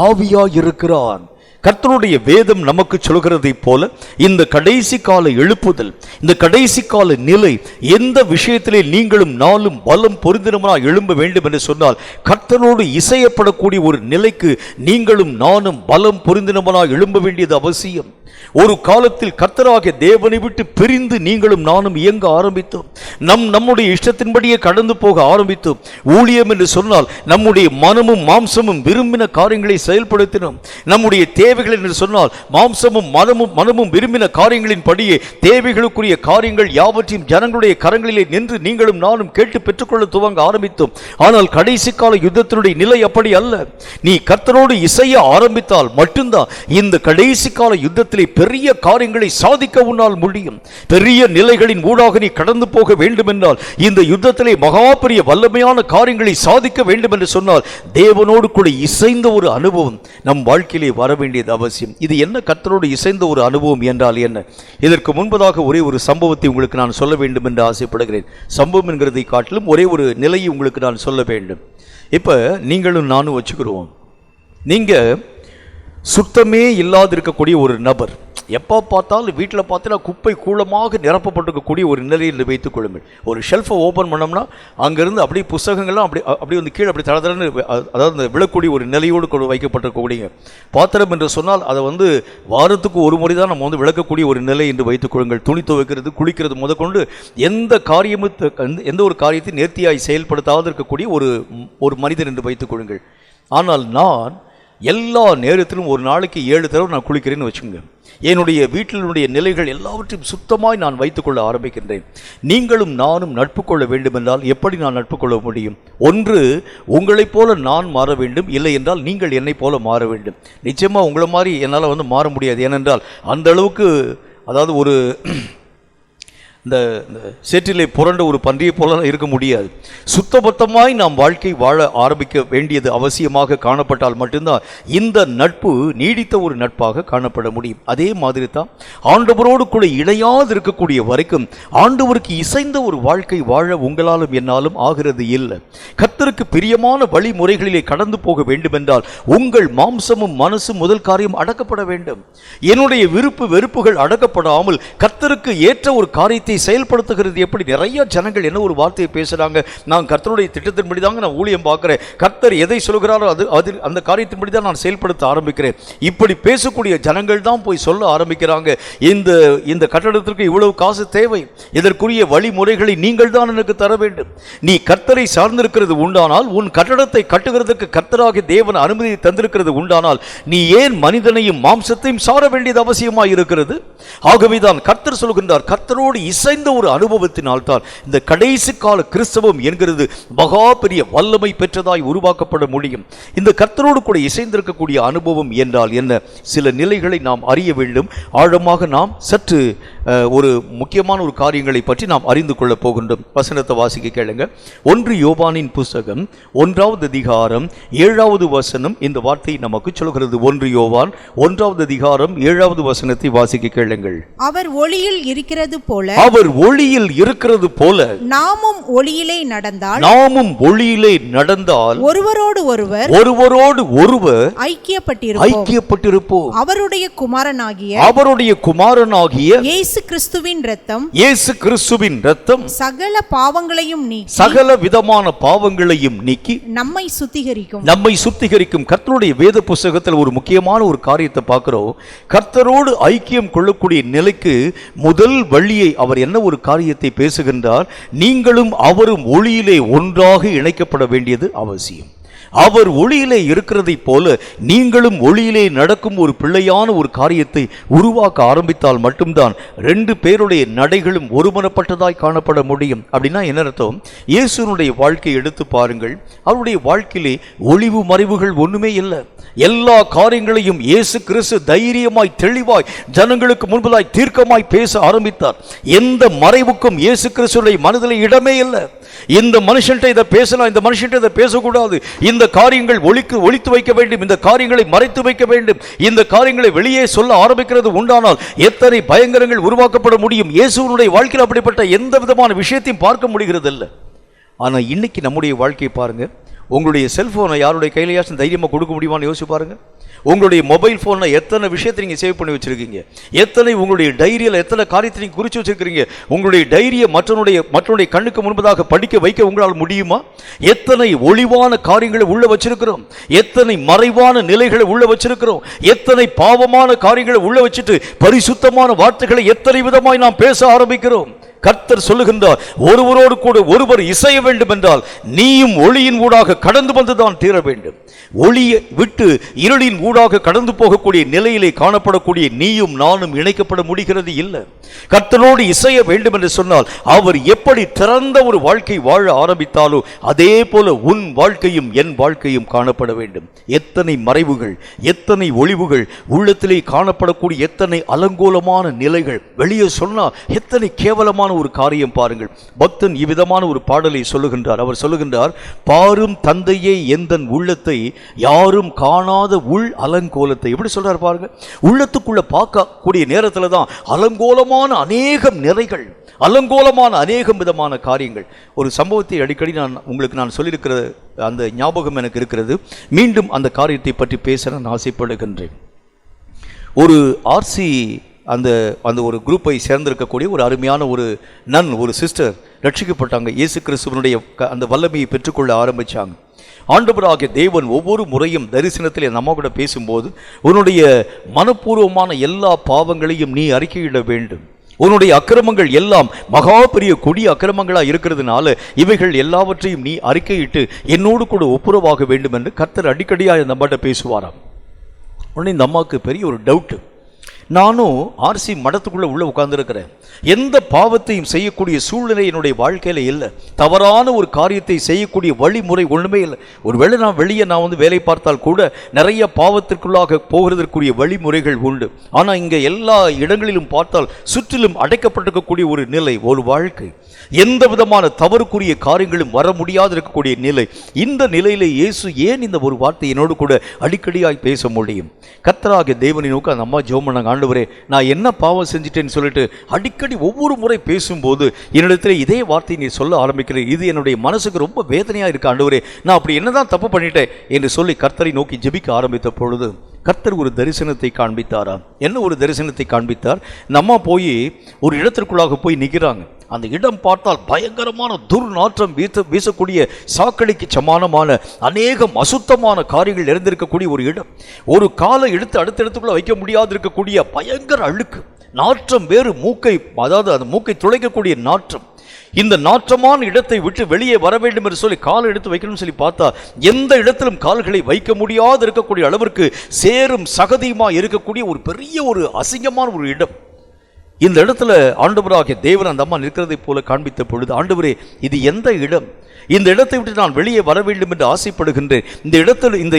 ஆவியாயிருக்கிறான். கர்த்தருடைய வேதம் நமக்கு சொல்கிறதை போல இந்த கடைசி கால எழுப்புதல், இந்த கடைசி கால நிலை எந்த விஷயத்திலே நீங்களும் நாளும் பலம் பொருந்தினவனாய் எழும்ப வேண்டும் என்று சொன்னால் கர்த்தரோடு இசையப்படக்கூடிய ஒரு நிலைக்கு நீங்களும் நானும் பலம் பொருந்தினவனாய் எழும்ப வேண்டியது அவசியம். ஒரு காலத்தில் கர்த்தராகிய தேவனை விட்டு பிரிந்து நீங்களும் நானும் இயங்க ஆரம்பித்தோம். நம்முடைய இஷ்டத்தின்படியே கடந்து போக ஆரம்பித்தோம். ஊழியம் என்று சொன்னால் நம்முடைய மனமும் மாம்சமும் விரும்பின காரியங்களை செயல்படுத்தினோம். நம்முடைய தேவைகள் என்று சொன்னால் மாம்சமும் மனமும் விரும்பின காரியங்களின் படியே தேவைகளுக்குரிய காரியங்கள் யாவற்றையும் ஜனங்களுடைய கரங்களிலே நின்று நீங்களும் நானும் கேட்டு பெற்றுக்கொள்ள துவங்க ஆரம்பித்தோம். ஆனால் கடைசி கால யுத்தத்தினுடைய நிலை அப்படி அல்ல. நீ கர்த்தரோடு இசைய ஆரம்பித்தால் மட்டும்தான் இந்த கடைசி கால யுத்தத்திலே பெரிய காரியங்களை சாதிக்க உன்னால் முடியும். பெரிய நிலைகளின் ஊடாக நீ கடந்து போக வேண்டும் என்றால் இந்த யுத்தத்திலே மகா பெரிய வல்லமையான காரியங்களை சாதிக்க வேண்டும் என்று சொன்னால் தேவனோடு கூட இசைந்த ஒரு அனுபவம் நம் வாழ்க்கையிலே வர வேண்டியது அவசியம். இது என்ன கர்த்தரோடு இசைந்த ஒரு அனுபவம் என்றால் என்ன? இதற்கு முன்பதாக ஒரே ஒரு சம்பவத்தை உங்களுக்கு நான் சொல்ல வேண்டும் என்று ஆசைப்படுகிறேன். சம்பவம் என்கிறதை காட்டிலும் ஒரே ஒரு நிலையை உங்களுக்கு நான் சொல்ல வேண்டும். இப்போ நீங்களும் நானும் வச்சுக்கிறோம், நீங்கள் சுத்தமே இல்லாதிருக்கக்கூடிய ஒரு நபர், எப்போ பார்த்தாலும் வீட்டில் பார்த்தீங்கன்னா குப்பை கூலமாக நிரப்பப்பட்டிருக்கக்கூடிய ஒரு நிலையை என்று வைத்துக் கொள்ளுங்கள். ஒரு ஷெல்ஃபை ஓப்பன் பண்ணோம்னா அங்கேருந்து அப்படியே புத்தகங்கள்லாம் அப்படி வந்து கீழே அப்படி தளதளன்னு, அதாவது விழக்கூடிய ஒரு நிலையோடு கொண்டு வைக்கப்பட்டிருக்கக்கூடிய பாத்திரம் என்று சொன்னால் அதை வந்து வாரத்துக்கு ஒரு முறை தான் நம்ம வந்து விளக்கக்கூடிய ஒரு நிலை என்று வைத்துக் கொள்ளுங்கள். துணி துவைக்கிறது, குளிக்கிறது முதற்கொண்டு எந்த ஒரு காரியத்தை நேர்த்தியாய் செயல்படுத்தாது இருக்கக்கூடிய ஒரு மனிதன் என்று வைத்துக் கொள்ளுங்கள். ஆனால் நான் எல்லா நேரத்திலும் ஒரு நாளைக்கு 7 தடவை நான் குளிக்கிறேன்னு வச்சுங்க. என்னுடைய வீட்டினுடைய நிலைகள் எல்லாவற்றையும் சுத்தமாய் நான் வைத்துக்கொள்ள ஆரம்பிக்கின்றேன். நீங்களும் நானும் நட்பு கொள்ள வேண்டும் என்றால் எப்படி நான் நட்பு கொள்ள முடியும்? ஒன்று, உங்களைப் போல நான் மாற வேண்டும், இல்லை என்றால் நீங்கள் என்னை போல மாற வேண்டும். நிச்சயமாக உங்களை மாதிரி என்னால் வந்து மாற முடியாது. ஏனென்றால் அந்த அளவுக்கு, அதாவது இந்த சேற்றிலே புரண்ட ஒரு பன்றியை போல இருக்க முடியாது. சுத்தபத்தமாய் நாம் வாழ்க்கை வாழ ஆரம்பிக்க வேண்டியது அவசியமாக காணப்பட்டால் மட்டும்தான் இந்த நட்பு நீடித்த ஒரு நட்பாக காணப்பட முடியும். அதே மாதிரி தான் ஆண்டவரோடு கூட இணையாது இருக்கக்கூடிய வரைக்கும் ஆண்டவருக்கு இசைந்த ஒரு வாழ்க்கை வாழ உங்களாலும் என்னாலும் ஆகிறது இல்லை. கர்த்தருக்கு பிரியமான வழிமுறைகளிலே கடந்து போக வேண்டுமென்றால் உங்கள் மாம்சமும் மனசும் முதல் காரியம் அடக்கப்பட வேண்டும். என்னுடைய விருப்பு வெறுப்புகள் அடக்கப்படாமல் கர்த்தருக்கு ஏற்ற ஒரு காரியத்தை செயல்படுத்துகிறது எப்படி? நிறைய ஜனங்கள் என்ன ஒரு வார்த்தையை பேசுறாங்க, நான் கர்த்தருடைய திட்டத்தின்படி தாங்க நான் ஊழியம் பார்க்கிறேன், கர்த்தர் எதை சொல்கிறாரோ அது அந்த காரியத்தின்படி தான் நான் செயல்படுத்த ஆரம்பிக்கிறேன். இப்படி பேசக்கூடிய ஜனங்கள் தான் போய் சொல்ல ஆரம்பிக்கிறாங்க, இந்த கட்டடத்திற்கு இவ்வளவு காசு தேவை, இதற்குரிய வழிமுறைகளை நீங்கள் தான் எனக்கு தர வேண்டும். நீ கர்த்தரை சார்ந்திருக்கிறது உண்டானால், உன் கட்டடத்தை கட்டுகிறதுக்கு கர்த்தராகிய தேவன் அனுமதியை தந்திருக்கிறது உண்டானால், நீ ஏன் மனிதனையும் மாம்சத்தையும் சார வேண்டியது அவசியமாக இருக்கிறது? ஆகவேதான் கர்த்தர் சொல்கின்றார், கர்த்தரோடு இசைந்த ஒரு அனுபவத்தினால் தான் இந்த கடைசி கால கிறிஸ்தவம் என்கிறது மகா பெரிய வல்லமை பெற்றதாய் உருவாக்கப்பட முடியும். இந்த கர்த்தரோடு கூட இசைந்திருக்கக்கூடிய அனுபவம் என்றால் என்ன? சில நிலைகளை நாம் அறிய வேண்டும். ஆழமாக நாம் சற்று ஒரு முக்கியமான ஒரு காரியங்களை பற்றி நாம் அறிந்து கொள்ள போகின்றோம். வசனத்தை வாசிக்க கேளுங்க. 1 யோவானின் புஸ்தகம் 1வது அதிகாரம் 7வது வசனம் இந்த வார்த்தை நமக்கு சொல்கிறது. 1 யோவான் 1வது அதிகாரம் 7வது வசனத்தை வாசிக்க கேளுங்கள். அவர் ஒளியில் இருக்கிறது போல நாமும் ஒளியிலே நடந்தால் ஒருவரோடு ஒருவர் ஐக்கியப்பட்டிருப்போம். அவருடைய குமாரனாகிய இயேசு கிறிஸ்துவின் இரத்தம் சகல பாவங்களையும் நீக்கி, சகல விதமான பாவங்களையும் நீக்கி நம்மை சுத்திகரிக்கும். கர்த்தருடைய வேத புத்தகத்தில் ஒரு முக்கியமான ஒரு காரியத்தை பார்க்கிறோம். கர்த்தரோடு ஐக்கியம் கொள்ளக்கூடிய நிலைக்கு முதல் வழியை அவர் என்ன ஒரு காரியத்தை பேசுகின்றார்? நீங்களும் அவரும் ஒளியிலே ஒன்றாக இணைக்கப்பட வேண்டியது அவசியம். அவர் ஒளியிலே இருக்கிறதை போல நீங்களும் ஒளியிலே நடக்கும் ஒரு பிள்ளையான ஒரு காரியத்தை உருவாக்க ஆரம்பித்தால் மட்டும்தான் 2 பேருடைய நடைகளும் ஒருமனப்பட்டதாய் காணப்பட முடியும். அப்படின்னா என்ன அர்த்தம்? இயேசுனுடைய வாழ்க்கையை எடுத்து பாருங்கள். அவருடைய வாழ்க்கையிலே ஒளிவு மறைவுகள் ஒண்ணுமே இல்லை. எல்லா காரியங்களையும் இயேசு கிறிஸ்து தைரியமாய் தெளிவாய் ஜனங்களுக்கு முன்பதாய் தீர்க்கமாய் பேச ஆரம்பித்தார். எந்த மறைவுக்கும் இயேசு கிறிஸ்துடைய மனதில் இடமே இல்லை. இந்த மனுஷன்ட்ட இதை பேசலாம், இந்த மனுஷன்ட்ட இதை பேசக்கூடாது, இந்த காரியங்கள் ஒளித்து வைக்க வேண்டும், இந்த காரியங்களை மறைத்து வைக்க வேண்டும், இந்த காரியங்களை வெளியே சொல்ல ஆரம்பிக்கிறது உண்டானால் எத்தனை பயங்கரங்கள் உருவாக்கப்பட முடியும். இயேசுவினுடைய வாழ்க்கையில் அப்படிப்பட்ட எந்த விதமான விஷயத்தையும் பார்க்க முடிகிறது இல்லை. ஆனா இன்னைக்கு நம்முடைய வாழ்க்கையை பாருங்க. உங்களுடைய செல்போனை யாருடைய கையிலையாச்சும் தைரியமாக கொடுக்க முடியுமான்னு யோசிச்சு பாருங்க. உங்களுடைய மொபைல் ஃபோனில் எத்தனை விஷயத்தை நீங்கள் சேவ் பண்ணி வச்சிருக்கீங்க, எத்தனை உங்களுடைய டைரியில் எத்தனை காரியத்தை நீங்கள் குறித்து வச்சிருக்கிறீங்க. உங்களுடைய டைரியை மற்றவனுடைய கண்ணுக்கு முன்பதாக படிக்க வைக்க உங்களால் முடியுமா? எத்தனை ஒளிவான காரியங்களை உள்ள வச்சிருக்கிறோம், எத்தனை மறைவான நிலைகளை உள்ள வச்சிருக்கிறோம், எத்தனை பாவமான காரியங்களை உள்ள வச்சுட்டு பரிசுத்தமான வார்த்தைகளை எத்தனை விதமாய் நாம் பேச ஆரம்பிக்கிறோம். கர்த்தர் சொல்லுகின்றார், ஒருவரோடு கூட ஒருவர் இசைய வேண்டும் என்றால் நீயும் ஒளியின் ஊடாக கடந்து வந்துதான் தீர வேண்டும். ஒளியை விட்டு இருளின் ஊடாக கடந்து போகக்கூடிய நிலையிலே காணப்படக்கூடிய நீயும் நானும் இணைக்கப்பட முடிகிறது இல்லை. கர்த்தரோடு இசைய வேண்டும் என்று சொன்னால் அவர் எப்படி திறந்த ஒரு வாழ்க்கை வாழ ஆரம்பித்தாலோ அதே போல உன் வாழ்க்கையும் என் வாழ்க்கையும் காணப்பட வேண்டும். எத்தனை மறைவுகள், எத்தனை ஒளிவுகள் உள்ளத்திலே காணப்படக்கூடிய, எத்தனை அலங்கோலமான நிலைகள் வெளியே சொன்னா எத்தனை கேவலமான ஒரு காரியம் பாருங்கள். பக்தன் இவ்விதமான ஒரு பாடலை சொல்லுகின்றார். அவர் சொல்லுகின்றார், பாரும் தந்தையே எந்தன் உள்ளத்தை யாரும் காணாத உள் அலங்கோலத்தை. எப்படி சொல்றார் பாருங்க. உள்ளத்துக்குள்ள பார்க்கக்கூடிய நேரத்தில் தான் அலங்கோலமான அநேகம் நிறைகள், அலங்கோலமான அநேகம் விதமான காரியங்கள். ஒரு சம்பவத்தை அடிக்கடி நான் சொல்லியிருக்கிற அந்த ஞாபகம் எனக்கு இருக்கிறது. மீண்டும் அந்த காரியத்தை பற்றி பேச நான் ஆசைப்படுகின்றேன். ஒரு ஆர்சி அந்த ஒரு குரூப்பை சேர்ந்திருக்கக்கூடிய ஒரு அருமையான ஒரு சிஸ்டர் ரட்சிக்கப்பட்டாங்க. இயேசு கிறிஸ்துவனுடைய அந்த வல்லமையை பெற்றுக்கொள்ள ஆரம்பித்தாங்க. ஆண்டவராகிய தேவன் ஒவ்வொரு முறையும் தரிசனத்தில் நம்ம கூட பேசும்போது, உன்னுடைய மனப்பூர்வமான எல்லா பாவங்களையும் நீ அறிக்கையிட வேண்டும், உன்னுடைய அக்கிரமங்கள் எல்லாம் மகா பெரிய கொடிய அக்கிரமங்களாக இருக்கிறதுனால இவைகள் எல்லாவற்றையும் நீ அறிக்கையிட்டு என்னோடு கூட ஒப்புரவாக வேண்டும் என்று கர்த்தர் அடிக்கடியாக நம்மகிட்ட பேசுவாராம். உடனே இந்த அம்மாவுக்கு பெரிய ஒரு டவுட்டு, நானும் ஆர்சி மடத்துக்குள்ள உள்ள உட்கார்ந்துருக்கிறேன். எந்த பாவத்தையும் செய்யக்கூடிய சூழ்நிலை என்னுடைய வாழ்க்கையில இல்லை. தவறான ஒரு காரியத்தை செய்யக்கூடிய வழிமுறை ஒண்ணுமே இல்லை. ஒருவேளை நான் வெளியே வேலை பார்த்தால் கூட நிறைய பாவத்திற்குள்ளாக போகிறதற்குரிய வழிமுறைகள் உண்டு. ஆனா இங்க எல்லா இடங்களிலும் பார்த்தால் சுற்றிலும் அடைக்கப்பட்டிருக்கக்கூடிய ஒரு நிலை, ஒரு வாழ்க்கை, எந்த விதமான தவறுக்குரிய காரியங்களும் வர முடியாது இருக்கக்கூடிய நிலை. இந்த நிலையில இயேசு ஏன் இந்த ஒரு வார்த்தை என்னோடு கூட அடிக்கடியாய் பேச முடியும்? கர்த்தராகிய தேவனை நோக்கி அந்த அம்மா ஜெபம் பண்ணாங்க, ஆண்டவரே நான் என்ன பாவம் செஞ்சிட்டேன்னு சொல்லிட்டு அடிக்கடி ஒவ்வொரு முறை பேசும்போது என்னிடத்துல இதே வார்த்தையை நீ சொல்ல ஆரம்பிக்கிறேன். இது என்னுடைய மனசுக்கு ரொம்ப வேதனையா இருக்கு. ஆண்டவரே நான் அப்படி என்னதான் தப்பு பண்ணிட்டேன் என்று சொல்லி கர்த்தரை நோக்கி ஜெபிக்க ஆரம்பித்த பொழுது கர்த்தர் ஒரு தரிசனத்தை காண்பித்தாராம். என்ன ஒரு தரிசனத்தை காண்பித்தார்? நம்ம போய் ஒரு இடத்திற்குள்ளாக போய் நிற்கிறாங்க. அந்த இடம் பார்த்தால் பயங்கரமான துர்நாற்றம் வீசக்கூடிய சாக்கடைக்கு சமானமான அநேகம் அசுத்தமான காரியங்கள் நிறைந்திருக்கக்கூடிய ஒரு இடம். ஒரு காலை எடுத்து அடுத்த இடத்துக்குள்ள வைக்க முடியாது இருக்கக்கூடிய பயங்கர அழுக்கு நாற்றம், வேறு மூக்கை, அதாவது அந்த மூக்கை துளைக்கக்கூடிய நாற்றம். இந்த நாற்றமான இடத்தை விட்டு வெளியே வர வேண்டும் என்று சொல்லி காலை எடுத்து வைக்கணும்னு சொல்லி பார்த்தா எந்த இடத்திலும் கால்களை வைக்க முடியாது இருக்கக்கூடிய அளவிற்கு சேரும் சகதியுமா இருக்கக்கூடிய ஒரு பெரிய ஒரு அசிங்கமான ஒரு இடம். இந்த இடத்துல ஆண்டவராகிய தேவன் அந்த அம்மா நிற்கிறதை போல காண்பித்த பொழுது, ஆண்டவரே இது எந்த இடம்? இந்த இடத்தை விட்டு நான் வெளியே வர வேண்டும் என்று ஆசைப்படுகின்றேன். இந்த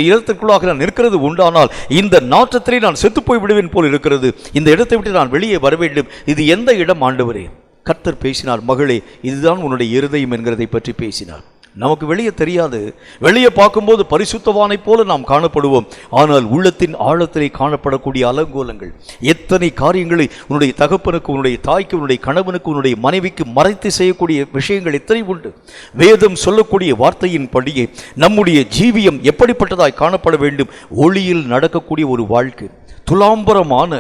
இடத்திற்குள்ளாக நான் நிற்கிறது உண்டானால் இந்த நாற்றத்திலே நான் செத்து போய் விடுவேன் போல் இருக்கிறது. இந்த இடத்தை விட்டு நான் வெளியே வர வேண்டும். இது எந்த இடம் ஆண்டவரே? கர்த்தர் பேசினார், மகளே இதுதான் உன்னுடைய இருதயம் என்கிறதை பற்றி பேசினார். நமக்கு வெளியே தெரியாது. வெளியே பார்க்கும்போது பரிசுத்தவானை போல நாம் காணப்படுவோம். ஆனால் உள்ளத்தின் ஆழத்திலே காணப்படக்கூடிய அலங்கோலங்கள், எத்தனை காரியங்களை உன்னுடைய தகப்பனுக்கு, உன்னுடைய தாய்க்கு, உன்னுடைய கணவனுக்கு, உன்னுடைய மனைவிக்கு மறைத்து செய்யக்கூடிய விஷயங்கள் எத்தனை உண்டு. வேதம் சொல்லக்கூடிய வார்த்தையின் படியே நம்முடைய ஜீவியம் எப்படிப்பட்டதாய் காணப்பட வேண்டும்? ஒளியில் நடக்கக்கூடிய ஒரு வாழ்க்கை, துலாம்பரமான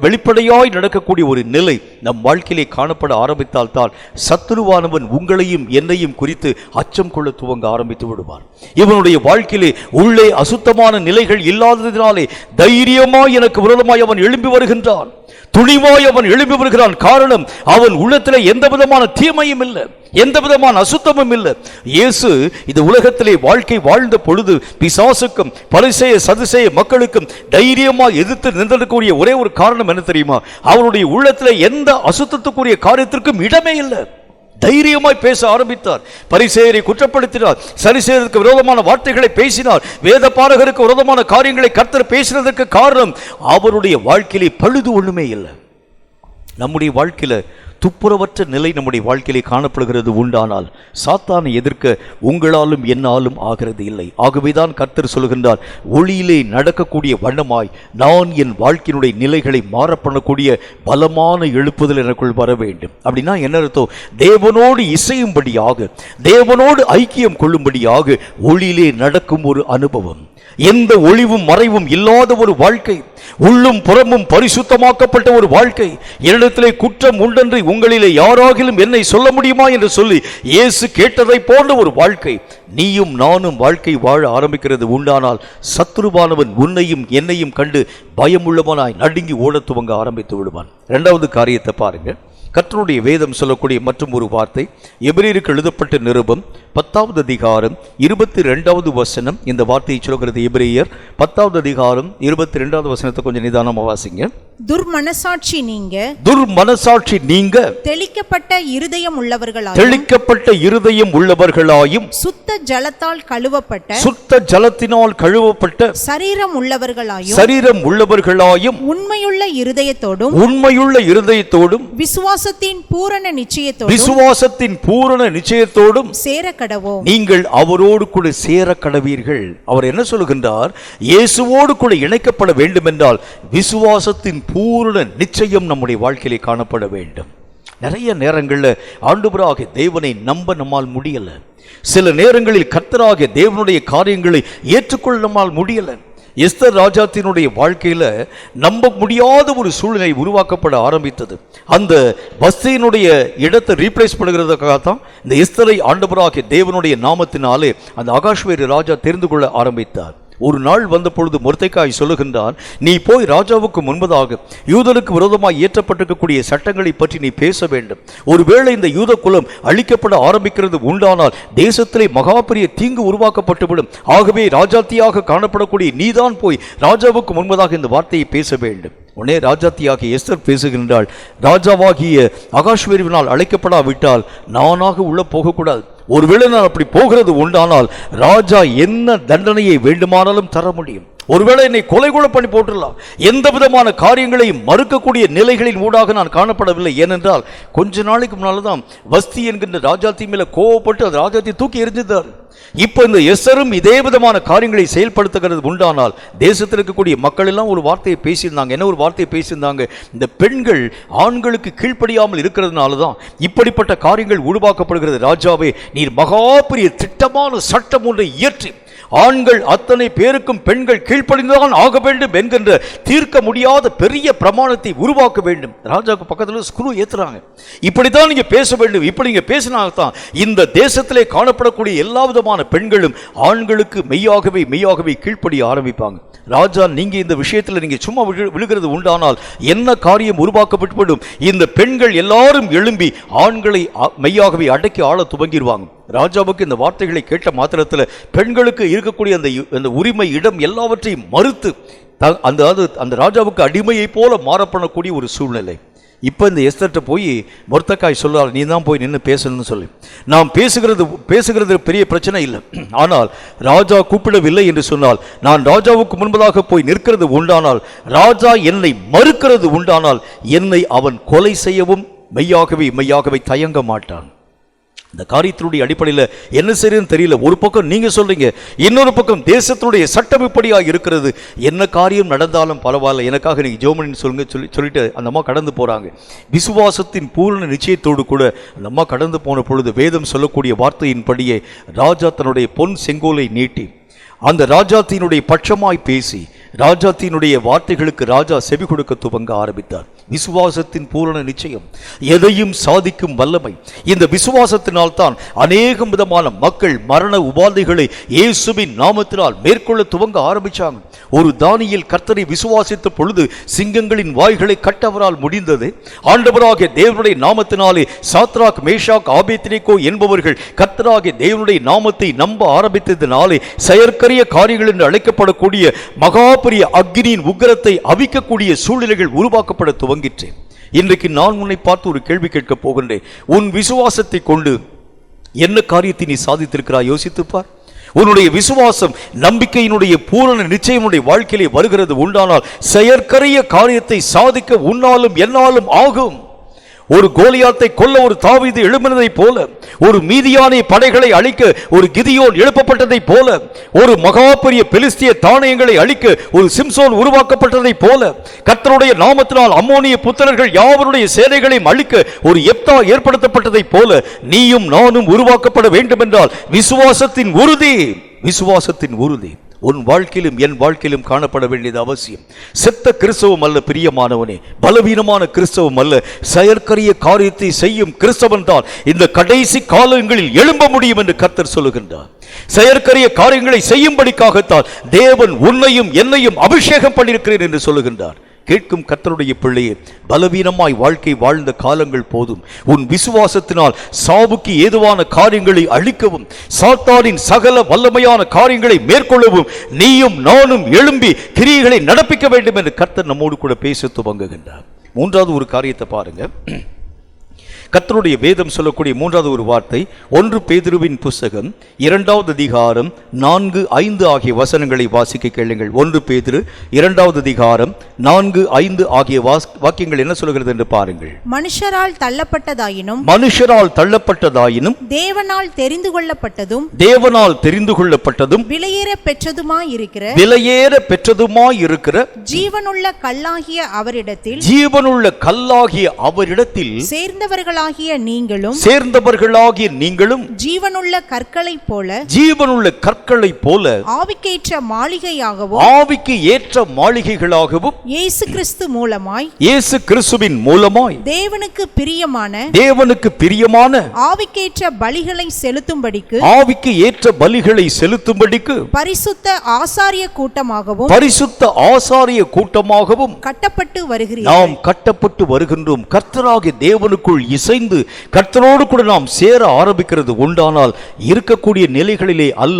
வெளிப்படையாய் நடக்கக்கூடிய ஒரு நிலை நம் வாழ்க்கையிலே காணப்பட ஆரம்பித்தால் தான் சத்துருவானவன் உங்களையும் என்னையும் குறித்து அச்சம் கொள்ள துவங்க ஆரம்பித்து விடுவார். இவனுடைய வாழ்க்கையிலே உள்ளே அசுத்தமான நிலைகள் இல்லாததினாலே தைரியமாய் எனக்கு விரோதமாய் அவன் எழும்பி வருகின்றான், துணிவாய் அவன் எழும்பி வருகிறான். காரணம், அவன் உள்ளத்திலே எந்த விதமான தீமையும் இல்லை, எந்த விதமான அசுத்தமும் இல்லை. இயேசு இந்த உலகத்திலே வாழ்க்கை வாழ்ந்த பொழுது பிசாசுக்கும் பரிசேய சதுசேய மக்களுக்கும் தைரியமாக எதிர்த்து நின்றக்கூடிய ஒரே ஒரு காரணம் என்ன தெரியுமா? அவருடைய உள்ளத்திலே எந்த அசுத்தத்துக்குரிய காரியத்திற்கும் இடமே இல்லை. தைரியமாய் பேச ஆரம்பித்தார். பரிசேயரை குற்றப்படுத்தினார், சரிசேயருக்கு விரோதமான வார்த்தைகளை பேசினார், வேத பாரகருக்கு விரோதமான காரியங்களை கர்த்தர் பேசினதற்கு காரணம் அவருடைய வாழ்க்கையிலே பழுது ஒண்ணுமே இல்லை. நம்முடைய வாழ்க்கையில துப்புரவற்ற நிலை நம்முடைய வாழ்க்கையிலே காணப்படுகிறது உண்டானால் சாத்தானை எதிர்க்க உங்களாலும் என்னாலும் ஆகிறது இல்லை. ஆகவேதான் கர்த்தர் சொல்கின்றார், ஒளியிலே நடக்கக்கூடிய வண்ணமாய் நான் என் வாழ்க்கையினுடைய நிலைகளை மாறப்படக்கூடிய பலமான எழுப்புதல் எனக்குள் வர வேண்டும். அப்படின்னா என்ன அர்த்தம்? தேவனோடு இசையும்படியாக, தேவனோடு ஐக்கியம் கொள்ளும்படியாக ஒளியிலே நடக்கும் ஒரு அனுபவம், எந்த ஒளிவும் மறைவும் இல்லாத ஒரு வாழ்க்கை, உள்ளும் புறமும் பரிசுத்தமாக்கப்பட்ட ஒரு வாழ்க்கை. என்னிடத்திலே குற்றம் உண்டென்று உங்களிலே யாராகிலும் என்னை சொல்ல முடியுமா என்று சொல்லி இயேசு கேட்டதை போன்ற ஒரு வாழ்க்கை நீயும் நானும் வாழ்க்கை வாழ ஆரம்பிக்கிறது உண்டானால் சத்துருவானவன் உன்னையும் என்னையும் கண்டு பயமுள்ளவனாய் நடுங்கி ஓடத் துவங்க ஆரம்பித்து விடுவான். இரண்டாவது காரியத்தை பாருங்க. கர்த்தருடைய வேதம் சொல்லக்கூடிய மற்றும் ஒரு வார்த்தை, எபிரேயருக்கு எழுதப்பட்ட நிருபம் 10வது அதிகாரம் 22வது வசனம். இந்த வார்த்தையை சொல்கிறது எபிரேயர் 10வது அதிகாரம் 22வது வசனத்தை கொஞ்சம் நிதானமா வாசிங்க. துர்மனசாட்சி நீங்க, துர்மனசாட்சி நீங்க, தெளிக்கப்பட்ட இருதயம் உள்ளவர்களாயும், தெளிக்கப்பட்ட இருதயம் உள்ளவர்களாயும், சுத்த ஜலத்தால் கழுவப்பட்ட, சுத்த ஜலத்தினால் கழுவப்பட்ட சரீரம் உள்ளவர்களாயும், சரீரம் உள்ளவர்களாயும், உண்மையுள்ள இருதயத்தோடும், உண்மையுள்ள இருதயத்தோடும், விசுவாசத்தின் பூரண நிச்சயத்தோடும், விசுவாசத்தின் பூரண நிச்சயத்தோடும் சேர கடவோம். நீங்கள் அவரோடு கூட சேர கடவீர்கள். அவர் என்ன சொல்லுகின்றார்? இயேசுவோடு கூட இணைக்கப்பட வேண்டும் என்றால் விசுவாசத்தின் பூரண நிச்சயம் நம்முடைய வாழ்க்கையிலே காணப்பட வேண்டும். நிறைய நேரங்களில் ஆண்டவராகிய தேவனை நம்ப நம்மால் முடியல. சில நேரங்களில் கர்த்தராகிய தேவனுடைய காரியங்களை ஏற்றுக்கொள்ள நம்மால் முடியல. எஸ்தர் ராஜாத்தினுடைய வாழ்க்கையில நம்ப முடியாத ஒரு சூழ்நிலை உருவாக்கப்பட ஆரம்பித்தது. அந்த வஸ்தியினுடைய இடத்தை ரீப்ளேஸ் பண்ணுகிறதுக்காகத்தான் இந்த எஸ்தரை ஆண்டவராகிய தேவனுடைய நாமத்தினாலே அந்த அகாஷ்வேரு ராஜா தெரிந்து கொள்ள ஆரம்பித்தார். ஒரு நாள் வந்த பொழுது மொர்தெக்காய் சொல்லுகின்றான், நீ போய் ராஜாவுக்கு முன்பதாக யூதருக்கு விரோதமாக இயற்றப்பட்டிருக்கக்கூடிய சட்டங்களை பற்றி நீ பேச வேண்டும். ஒருவேளை இந்த யூத குலம் அழிக்கப்பட ஆரம்பிக்கிறது உண்டானால் தேசத்திலே மகாபெரிய தீங்கு உருவாக்கப்பட்டுவிடும். ஆகவே ராஜாத்தியாக காணப்படக்கூடிய நீதான் போய் ராஜாவுக்கு முன்பதாக இந்த வார்த்தையை பேச வேண்டும். உடனே ராஜாத்தியாகிய எஸ்தர் பேசுகின்றாள், ராஜாவாகிய அகாஷ்வேருவினால் அழைக்கப்படாவிட்டால் நானாக உள்ள போகக்கூடாது. ஒருவேளை நான் அப்படி போகிறது உண்டானால் ராஜா என்ன தண்டனையை வேண்டுமானாலும் தர முடியும். ஒருவேளை என்னை கொலை கூட பண்ணி போட்டுடலாம். எந்த விதமான காரியங்களையும் மறுக்கக்கூடிய நிலைகளின் ஊடாக நான் காணப்படவில்லை. ஏனென்றால் கொஞ்ச நாளைக்கு முன்னால்தான் வஸ்தி என்கின்ற ராஜாத்தி மேல கோவப்பட்டு அந்த ராஜாத்தி தூக்கி எரிஞ்சிட்டார். இப்ப இந்த எஸ்தரும் இதே விதமான காரியங்களை செயல்படுத்துகிறது உண்டானால் தேசத்தில் இருக்கக்கூடிய மக்கள் எல்லாம் ஒரு வார்த்தையை பேசியிருந்தாங்க. என்ன ஒரு வார்த்தையை பேசியிருந்தாங்க? இந்த பெண்கள் ஆண்களுக்கு கீழ்ப்படியாமல் இருக்கிறதுனால தான் இப்படிப்பட்ட காரியங்கள் உருவாக்கப்படுகிறது. ராஜாவே, நீர் மகா பெரிய திட்டமான சட்டம் ஒன்றை இயற்றி ஆண்கள் அத்தனை பேருக்கும் பெண்கள் கீழ்ப்படிந்துதான் ஆக வேண்டும் என்கின்ற தீர்க்க முடியாத பெரிய பிரமாணத்தை உருவாக்க வேண்டும். ராஜாவுக்கு பக்கத்தில் ஸ்க்ரூ ஏத்துறாங்க. இப்படித்தான் நீங்க பேச வேண்டும். இப்படி நீங்க பேசினால்தான் இந்த தேசத்திலே காணப்படக்கூடிய எல்லா விதமான பெண்களும் ஆண்களுக்கு மெய்யாகவே கீழ்ப்படிய ஆரம்பிப்பாங்க. ராஜா, நீங்க இந்த விஷயத்தில் நீங்க சும்மா விழுகிறது உண்டானால் என்ன காரியம் உருவாக்கப்பட்டு இந்த பெண்கள் எல்லாரும் எழும்பி ஆண்களை மெய்யாகவே அடக்கி ஆள துவங்கிடுவாங்க. ராஜாவுக்கு இந்த வார்த்தைகளை கேட்ட மாத்திரத்தில் பெண்களுக்கு இருக்கக்கூடிய அந்த உரிமை இடம் எல்லாவற்றையும் மறுத்து அந்த ராஜாவுக்கு அடிமையை போல மாறப்படக்கூடிய ஒரு சூழ்நிலை. இப்போ இந்த எஸ்தர்ட்ட போய் மொர்தெகாய் சொல்றார், நீ தான் போய் நின்று பேசணும்னு சொல்லி. நாம் பேசுகிறது பெரிய பிரச்சனை இல்லை. ஆனால் ராஜா கூப்பிடவில்லை என்று சொன்னால், நான் ராஜாவுக்கு முன்பதாக போய் நிற்கிறது உண்டானால், ராஜா என்னை மறுக்கிறது உண்டானால், என்னை அவன் கொலை செய்யவும் மெய்யாகவே தயங்க மாட்டான். இந்த காரியத்தினுடைய அடிப்படையில் என்ன செய்யறதுன்னு தெரியல. ஒரு பக்கம் நீங்க சொல்றீங்க, இன்னொரு பக்கம் தேசத்தினுடைய சட்டம் இப்படியாக இருக்கிறது. என்ன காரியம் நடந்தாலும் பரவாயில்ல, எனக்காக நீங்க ஜெபம் சொல்லிட்டு அந்த அம்மா கடந்து போறாங்க. விசுவாசத்தின் பூரண நிச்சயத்தோடு கூட அந்த அம்மா கடந்து போன பொழுது வேதம் சொல்லக்கூடிய வார்த்தையின்படியே ராஜா தன்னுடைய பொன் செங்கோலை நீட்டி அந்த ராஜாத்தினுடைய பட்சமாய் பேசி ராஜாத்தினுடைய வார்த்தைகளுக்கு ராஜா செவி கொடுக்க துவங்க ஆரம்பித்தார். விசுவாசத்தின் பூரண நிச்சயம், எதையும் சாதிக்கும் வல்லமை. இந்த விசுவாசத்தினால் தான் அநேகம் விதமான மக்கள் மரண உபாதைகளை இயேசுவின் நாமத்தினால் மேற்கொள்ள துவங்க ஆரம்பிச்சாங்க. ஒரு தானியேல் கர்த்தரை விசுவாசித்த பொழுது சிங்கங்களின் வாய்களை கட்டவரால் முடிந்தது. ஆண்டவராகிய தேவனுடைய நாமத்தினாலே சாத்ராக், மேஷாக், ஆபேத்நேகோ என்பவர்கள் கர்த்தராகிய தேவனுடைய நாமத்தை நம்ப ஆரம்பித்ததினாலே செயற்கரிய காரியங்கள் என்று அழைக்கப்படக்கூடிய மகா பெரிய அக்னியின் உக்கிரத்தை அவிக்கக்கூடிய சூழ்நிலைகள் உருவாக்கப்பட துவங்கிற்று. இன்றைக்கு நான் உன்னை பார்த்து ஒரு கேள்வி கேட்க போகின்றேன். உன் விசுவாசத்தை கொண்டு என்ன காரியத்தை நீ சாதித்திருக்கிறாய்? யோசித்துப்பார். உன்னுடைய விசுவாசம் நம்பிக்கையினுடைய பூரண நிச்சயமுடைய வாழ்க்கையிலே வருகிறது உண்டானால் செயற்கரிய காரியத்தை சாதிக்க உன்னாலும் என்னாலும் ஆகும். ஒரு கோலியாத்தை கொல்ல ஒரு தாவீது எழும்பினதை போல, ஒரு மீதியானிய படைகளை அழிக்க ஒரு கிதியோன் எழுப்பப்பட்டதை போல, ஒரு மகா பெரிய பெலிஸ்திய தானியங்களை அழிக்க ஒரு சிம்சோன் உருவாக்கப்பட்டதை போல, கர்த்தருடைய நாமத்தினால் அம்மோனிய புத்திரர்கள் யாவருடைய சேனைகளையும் அழிக்க ஒரு யெப்தா ஏற்படுத்தப்பட்டதை போல நீயும் நானும் உருவாக்கப்பட வேண்டும் என்றால் விசுவாசத்தின் உறுதி உன் வாழ்க்கையிலும் என் வாழ்க்கையிலும் காணப்பட வேண்டியது அவசியம். செத்த கிறிஸ்தவம் அல்ல பிரியமானவனே, பலவீனமான கிறிஸ்தவம் அல்ல, செயற்கரிய காரியத்தை செய்யும் கிறிஸ்தவன் தான் இந்த கடைசி காலங்களில் எழும்ப முடியும் என்று கர்த்தர் சொல்லுகின்றார். செயற்கரிய காரியங்களை செய்யும்படிக்காகத்தான் தேவன் உன்னையும் என்னையும் அபிஷேகம் பண்ணியிருக்கிறேன் என்று சொல்லுகின்றார். கேட்கும் கர்த்தருடைய பிள்ளையே, பலவீனமாய் வாழ்க்கை வாழ்ந்த காலங்கள் போதும். உன் விசுவாசத்தினால் சாவுக்கு ஏதுவான காரியங்களை அழிக்கவும் சாத்தானின் சகல வல்லமையான காரியங்களை மேற்கொள்ளவும் நீயும் நானும் எழும்பி கிரியைகளை நடப்பிக்க வேண்டும் என்று கர்த்தர் நம்மோடு கூட பேச துவங்குகின்றார். மூன்றாவது ஒரு காரியத்தை பாருங்க. கர்த்தருடைய வேதம் சொல்லக்கூடிய மூன்றாவது ஒரு வார்த்தை 1 பேதுருவின் புஸ்தகம் 2வது அதிகாரம் 4, 5 ஆகிய வசனங்களை வாசிக்க கேளுங்கள். 1 பேதுரு 2வது அதிகாரம் 4, 5 ஆகிய வாக்கியங்கள் என்ன சொல்கிறது என்று பாருங்கள். மனுஷரால் தள்ளப்பட்டதாயினும் தேவனால் தெரிந்து கொள்ளப்பட்டதும் விலையேற பெற்றதுமாயிருக்கிற ஜீவனுள்ள கல்லாகிய அவரிடத்தில் சேர்ந்தவர்களாகிய நீங்களும் ஜீவனுள்ள கற்களைப் போல ஆவிக்கேற்ற மாளிகைகளாகவும் இயேசு கிறிஸ்துவின் மூலமாய் தேவனுக்கு பிரியமான ஆவிக்கேற்ற பலிகளை செலுத்தும்படிக்கு பரிசுத்த ஆசாரிய கூட்டமாகவும் கட்டப்பட்டு வருகின்றோம். கர்த்தராகிய தேவனுக்குள் இசைந்து கர்த்தரோடு கூட நாம் சேர ஆரம்பிக்கிறது உண்டானால் இருக்கக்கூடிய நிலைகளிலே அல்ல,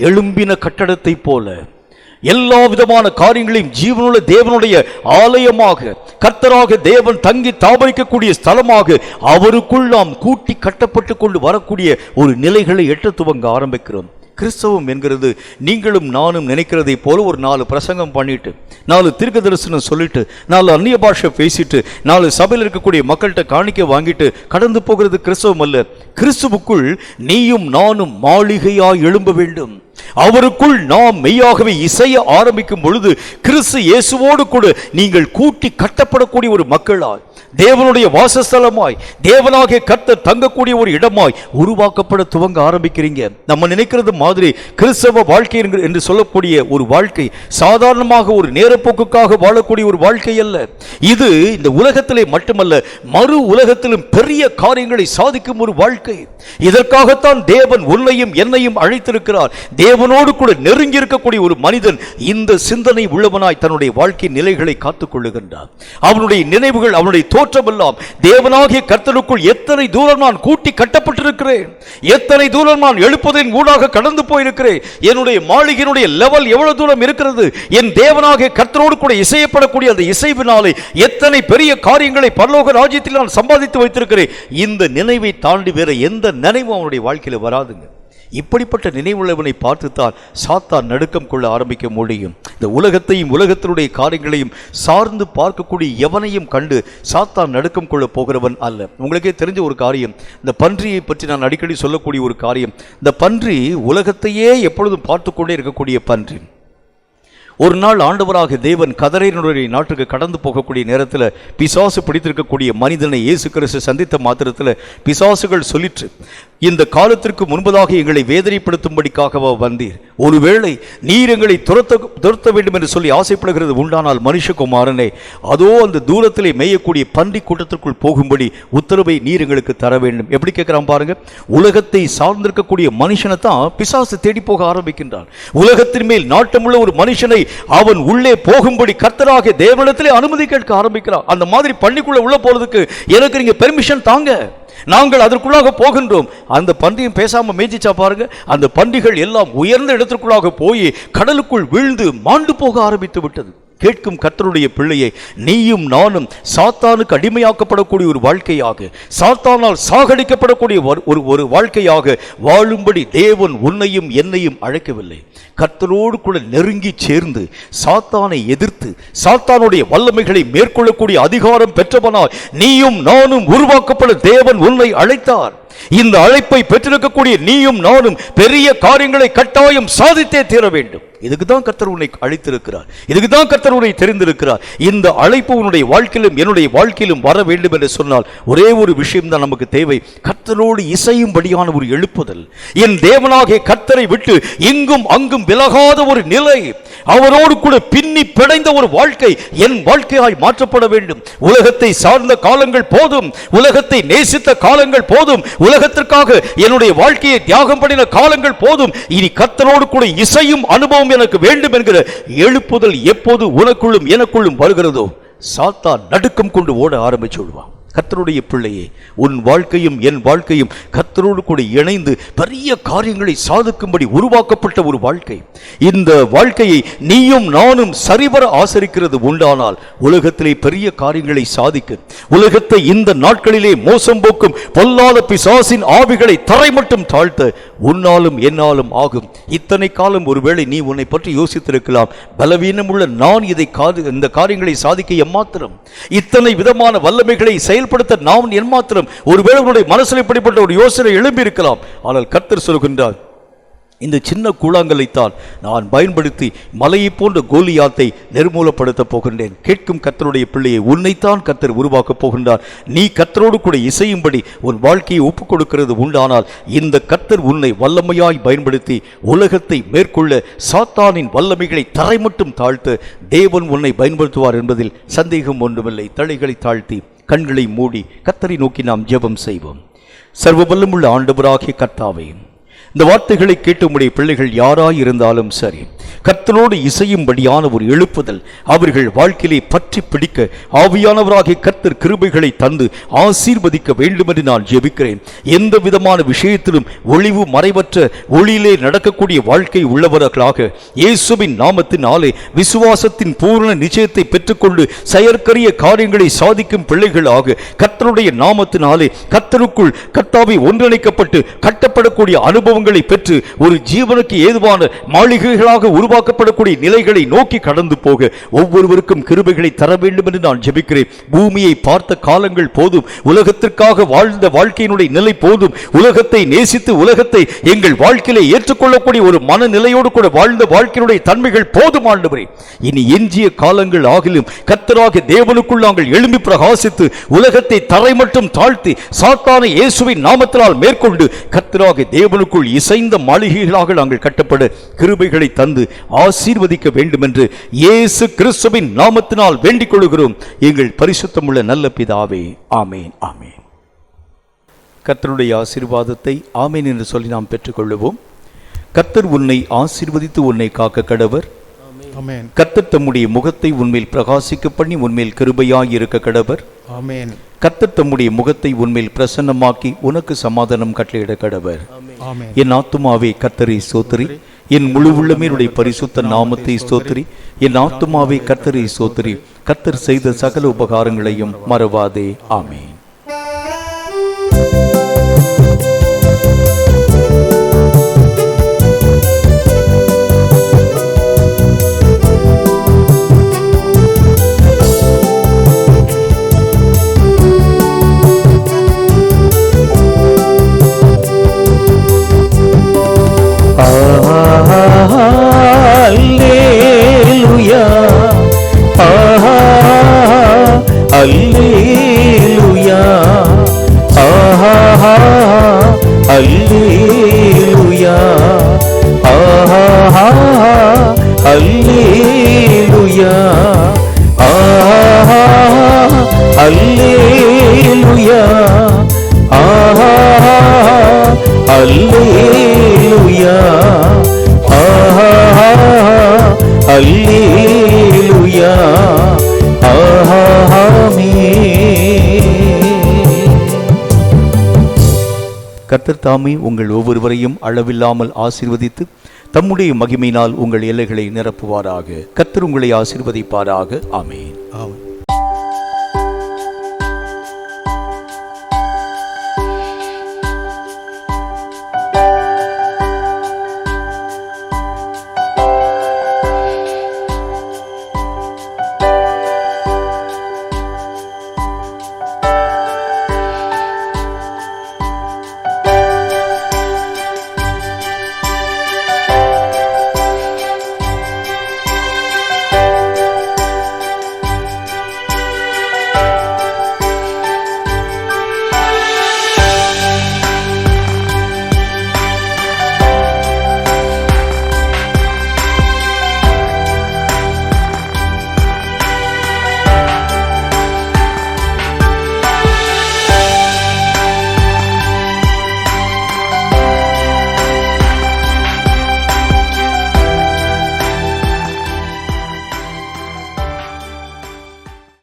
எழும்பின கட்டடத்தை போல எல்லா விதமான காரியங்களையும் ஜீவனுள்ள தேவனுடைய ஆலயமாக, கர்த்தராக தேவன் தங்கி தாபரிக்கக்கூடிய ஸ்தலமாக அவருக்குள் நாம் கூட்டி கட்டப்பட்டு கொண்டு வரக்கூடிய ஒரு நிலைகளை எட்ட துவங்க ஆரம்பிக்கிறோம். கிறிஸ்தவம் என்கிறது நீங்களும் நானும் நினைக்கிறதை போல ஒரு 4 பிரசங்கம் பண்ணிட்டு, 4 தீர்க்க தரிசனம் சொல்லிட்டு, 4 அந்நிய பாஷை பேசிட்டு, 4 சபையில் இருக்கக்கூடிய மக்கள்கிட்ட காணிக்க வாங்கிட்டு கடந்து போகிறது கிறிஸ்தவம் அல்ல. கிறிஸ்துவுக்குள் நீயும் நானும் மாளிகையாய் எழும்ப வேண்டும். அவருக்குள் நாம் மெய்யாகவே இசைய ஆரம்பிக்கும் பொழுது கிறிஸ்து இயேசுவோடு கூட நீங்கள் கூட்டி கட்டப்படக்கூடிய ஒரு மக்களாய், தேவனுடைய வாசஸ்தலமாய், தேவனாகிய கர்த்தர் தங்கக்கூடிய ஒரு இடமாய் உருவாக்கப்பட துவங்க ஆரம்பிக்கிறீங்க. நம்ம நினைக்கிறது மாதிரி கிறிஸ்தவ வாழ்க்கை என்று சொல்லக்கூடிய ஒரு வாழ்க்கை சாதாரணமாக ஒரு நேரப்போக்குக்காக வாழக்கூடிய ஒரு வாழ்க்கை அல்ல. இது இந்த உலகத்திலே மட்டுமல்ல, மறு உலகத்திலும் பெரிய காரியங்களை சாதிக்கும் ஒரு வாழ்க்கை. இதற்காகத்தான் தேவன் உன்னையும் என்னையும் அழைத்திருக்கிறார். தேவனோடு கூட நெருங்கி இருக்கக்கூடிய ஒரு மனிதன் இந்த சிந்தனை உள்ளவனாய் தன்னுடைய வாழ்க்கை நிலைகளை காத்துக் கொள்ளுகின்றார். அவனுடைய நினைவுகள், அவனுடைய தோற்றமெல்லாம் தேவனாகிய கர்த்தருக்குள் எத்தனை தூரம் நான் கூட்டி கட்டப்பட்டிருக்கிறேன், எத்தனை தூரம் நான் எழுப்பதின் ஊடாக கடந்து போயிருக்கிறேன், என்னுடைய மாளிகையினுடைய லெவல் எவ்வளவு தூரம் இருக்கிறது, என் தேவனாகிய கர்த்தரோடு கூட இசையப்படக்கூடிய அந்த இசைவினாலே எத்தனை பெரிய காரியங்களை பரலோக ராஜ்யத்தில் நான் சம்பாதித்து வைத்திருக்கிறேன். இந்த நினைவை தாண்டி வேற எந்த நினைவும் அவனுடைய வாழ்க்கையில வராதுங்க. இப்படிப்பட்ட நினைவுள்ளவனை பார்த்துத்தான் சாத்தான் நடுக்கம் கொள்ள ஆரம்பிக்க முடியும். இந்த உலகத்தையும் உலகத்தினுடைய காரியங்களையும் சார்ந்து பார்க்கக்கூடிய எவனையும் கண்டு சாத்தான் நடுக்கம் கொள்ள போகிறவன் அல்ல. உங்களுக்கே தெரிஞ்ச ஒரு காரியம், இந்த பன்றியை பற்றி நான் அடிக்கடி சொல்லக்கூடிய ஒரு காரியம். இந்த பன்றி உலகத்தையே எப்பொழுதும் பார்த்து கொண்டே இருக்கக்கூடிய பன்றி. ஒரு நாள் ஆண்டவராக தேவன் கதரேனுடைய நாட்டுக்கு கடந்து போகக்கூடிய நேரத்தில் பிசாசு பிடித்திருக்கக்கூடிய மனிதனை இயேசு கிறிஸ்து சந்தித்த மாத்திரத்தில் பிசாசுகள் சொல்லிற்று, இந்த காலத்திற்கு முன்பதாக எங்களை வேதனைப்படுத்தும்படிக்காகவா வந்தீர்? ஒருவேளை நீர் எங்களை துரத்த வேண்டும் என்று சொல்லி ஆசைப்படுகிறது உண்டானால் மனுஷகுமாரனே, அதோ அந்த தூரத்திலே மேயக்கூடிய பன்றி கூட்டத்திற்குள் போகும்படி உத்தரவை நீர் எங்களுக்கு தர வேண்டும். எப்படி கேட்கிறான் பாருங்க. உலகத்தை சார்ந்திருக்கக்கூடிய மனுஷனை தான் பிசாசு தேடி போக ஆரம்பிக்கின்றான். உலகத்தின் மேல் நாட்டமுள்ள ஒரு மனுஷனை அவன் உள்ளே போகும்படி கர்த்தராகிய தேவனிடத்திலே அனுமதி கேட்க ஆரம்பிக்கிறான். அந்த மாதிரி பன்றிக்குள்ள உள்ள போறதுக்கு எனக்கு நீங்க பெர்மிஷன் தாங்க, நாங்கள் அதற்குள்ளாக போகின்றோம். அந்த பன்றியும் பேசாம மேய்ச்சிச்சா பாருங்க. அந்த பன்றிகள் எல்லாம் உயர்ந்த இடத்திற்குள்ளாக போய் கடலுக்குள் வீழ்ந்து மாண்டு போக ஆரம்பித்து விட்டது. கேட்கும் கர்த்தருடைய பிள்ளையை, நீயும் நானும் சாத்தானுக்கு அடிமையாக்கப்படக்கூடிய ஒரு வாழ்க்கையாக, சாத்தானால் சாகடிக்கப்படக்கூடிய ஒரு வாழ்க்கையாக வாழும்படி தேவன் உன்னையும் என்னையும் அழைக்கவில்லை. கர்த்தரோடு கூட நெருங்கி சேர்ந்து சாத்தானை எதிர்த்து சாத்தானுடைய வல்லமைகளை மேற்கொள்ளக்கூடிய அதிகாரம் பெற்றவனாய் நீயும் நானும் உருவாக்கப்பட தேவன் உன்னை அழைத்தார். இந்த அழைப்பை பெற்றிருக்கக்கூடிய நீயும் நானும் பெரிய காரியங்களை கட்டாயம் சாதித்தே தீர வேண்டும். இதுக்கு தான் கர்த்தர் உன்னை அழைத்திருக்கிறார், இதுக்கு தான் கர்த்தர் உன்னை தெரிந்திருக்கிறார். இந்த அழைப்பு உன்னுடைய வாழ்க்கையிலும் என்னுடைய வாழ்க்கையிலும் வர வேண்டும் என்று சொன்னால் ஒரே ஒரு விஷயம் தான் நமக்கு தேவை, கர்த்தரோடு இசையும்படியான ஒரு எழுப்புதல். என் தேவனாகிய கர்த்தரை விட்டு இங்கும் அங்கும் விலகாத ஒரு நிலை, அவரோடு கூட பின்னி பிணைந்த ஒரு வாழ்க்கை என் வாழ்க்கையாய் மாற்றப்பட வேண்டும். உலகத்தை சார்ந்த காலங்கள் போதும், உலகத்தை நேசித்த காலங்கள் போதும், உலகத்திற்காக என்னுடைய வாழ்க்கையை தியாகம் பண்ணின காலங்கள் போதும். இனி கர்த்தரோடு கூட இசையும் அனுபவம் எனக்கு வேண்டும் என்கிற எழுப்புதல் எப்போது உனக்குள்ளும் எனக்குள்ளும் வருகிறதோ சாத்தான் நடுக்கம் கொண்டு ஓட ஆரம்பிச்சு விடுவான். கர்த்தருடைய பிள்ளையே, உன் வாழ்க்கையும் என் வாழ்க்கையும் கர்த்தரோடு கூட இணைந்து பெரிய காரியங்களை சாதிக்கும்படி உருவாக்கப்பட்ட ஒரு வாழ்க்கை. இந்த வாழ்க்கையை நீயும் நானும் சரிவர ஆசரிக்கிறது உண்டானால் உலகத்திலே பெரிய காரியங்களை சாதிக்க, உலகத்தை இந்த நாட்களிலே மோசம் போக்கும் பொல்லாத பிசாசின் ஆவிகளை தரை மட்டும் தாழ்த்த உன்னாலும் என்னாலும் ஆகும். இத்தனை காலம் ஒருவேளை நீ உன்னை பற்றி யோசித்திருக்கலாம், பலவீனமுள்ள நான் இந்த காரியங்களை சாதிக்க எம்மாத்திரம், இத்தனை விதமான வல்லமைகளை செயல்படுத்த நான் எம்மாத்திரம். ஒருவேளை உன்னுடைய மனசில் இப்படிப்பட்ட ஒரு யோசனை எழும்பி இருக்கலாம். ஆனால் கர்த்தர் சொல்கின்றார், இந்த சின்ன கூழாங்கல்லைத்தான் நான் பயன்படுத்தி மலையை போன்ற கோலியாத்தை நிர்மூலப்படுத்த போகின்றேன். கேட்கும் கர்த்தருடைய பிள்ளையை, உன்னைத்தான் கர்த்தர் உருவாக்கப் போகின்றார். நீ கர்த்தரோடு கூட இசையும்படி உன் வாழ்க்கையை ஒப்புக் கொடுக்கிறது உண்டானால் இந்த கர்த்தர் உன்னை வல்லமையாய் பயன்படுத்தி உலகத்தை மேற்கொள்ள சாத்தானின் வல்லமைகளை தரை மட்டும் தாழ்த்த தேவன் உன்னை பயன்படுத்துவார் என்பதில் சந்தேகம் ஒன்றுமில்லை. தலைகளை தாழ்த்தி கண்களை மூடி கர்த்தரை நோக்கி நாம் ஜெபம் செய்வோம். சர்வ வல்லமுள்ள ஆண்டவராகிய கர்த்தாவே, இந்த வார்த்தைகளை கேட்டு உம்முடைய பிள்ளைகள் யாராய் இருந்தாலும் சரி, கர்த்தரோடு இசையும்படியான ஒரு எழுப்புதல் அவர்கள் வாழ்க்கையிலே பற்றி பிடிக்க ஆவியானவராகிய கர்த்தர் கிருபைகளை தந்து ஆசீர்வதிக்க வேண்டும் என்று நான் ஜெபிக்கிறேன். எந்த விதமான விஷயத்திலும் ஒளிவு மறைவற்ற ஒளியிலே நடக்கக்கூடிய வாழ்க்கை உள்ளவர்களாக இயேசுவின் நாமத்தினாலே விசுவாசத்தின் பூரண நிச்சயத்தை பெற்றுக்கொண்டு செயற்கரிய காரியங்களை சாதிக்கும் பிள்ளைகளாக கர்த்தருடைய நாமத்தினாலே கர்த்தருக்குள் கர்த்தாவை ஒன்றிணைக்கப்பட்டு கட்டப்படக்கூடிய அனுபவங்களை பெற்று ஒரு ஜீவனுக்கு ஏதுவான மாளிகைகளாக உருவாக்கப்படக்கூடிய நிலைகளை நோக்கி கடந்து போக ஒவ்வொருவருக்கும் கிருபைகளை தர வேண்டும் என்று நான் ஜெபிக்கிறேன். பூமியை பார்த்த காலங்கள் போதும், உலகத்திற்காக வாழ்ந்த வாழ்க்கையினுடைய நிலை போதும், உலகத்தை நேசித்து உலகத்தை எங்கள் வாழ்க்கையிலே ஏற்றுக்கொள்ளக்கூடிய ஒரு மனநிலையோடு கூட வாழ்ந்த வாழ்க்கையினுடைய தன்மைகள் போதும் ஆண்டவரே. இனி எஞ்சிய காலங்கள் ஆகிலும் கர்த்தராகிய தேவனுக்குள் நாங்கள் எழும்பி பிரகாசித்து உலகத்தை தரை மட்டும் தாழ்த்தி சாத்தானை இயேசுவின் நாமத்தினால் மேற்கொண்டு கர்த்தராகிய தேவனுக்குள் இசைந்த மாளிகைகளாக நாங்கள் கட்டப்பட கிருபைகளை தந்து ஆசீர்வதிக்க வேண்டும் என்று இயேசு கிறிஸ்துவின் நாமத்தினால் வேண்டிக் கொள்கிறோம் எங்கள் பரிசுத்தமுள்ள நல்ல பிதாவே. ஆமேன், ஆமேன். கர்த்தருடைய ஆசீர்வாதத்தை ஆமேன் என்று சொல்லி நாம் பெற்றுக்கொள்ளுவோம். கர்த்தர் உன்னை ஆசீர்வதித்து உன்னை காக்க கடவர். ஆமென். கர்த்தர் தம்முடைய முகத்தை உன்மேல் பிரகாசிக்க பண்ணி உன்மேல் கிருபையாய் இருக்க கடவர். ஆமென். கர்த்தர் தம்முடைய முகத்தை உன்மேல் பிரசன்னமாக்கி உனக்கு சமாதானம் கட்டளையிட கடவர். ஆமென். என் ஆத்துமாவே கர்த்தரை ஸ்தோத்திரி, என் முழு உள்ளமே பரிசுத்த நாமத்தை ஸ்தோத்திரி. என் ஆத்துமாவே கர்த்தரை ஸ்தோத்திரி, கர்த்தர் செய்த சகல உபகாரங்களையும் மறவாதே. ஆமென். அல்லேலூயா, அல்லேலூயா, அல்லேலூயா, அல்லேலூயா, அல்லேலூயா, அல்லேலூயா, அல்லேலூயா, கர்த்தர் தாமே உங்கள் ஒவ்வொருவரையும் அளவில்லாமல் ஆசீர்வதித்து தம்முடைய மகிமையினால் உங்கள் எல்லைகளை நிரப்புவாராக. கர்த்தர் உங்களை ஆசீர்வதிப்பாராக. ஆமென். ஆமென்.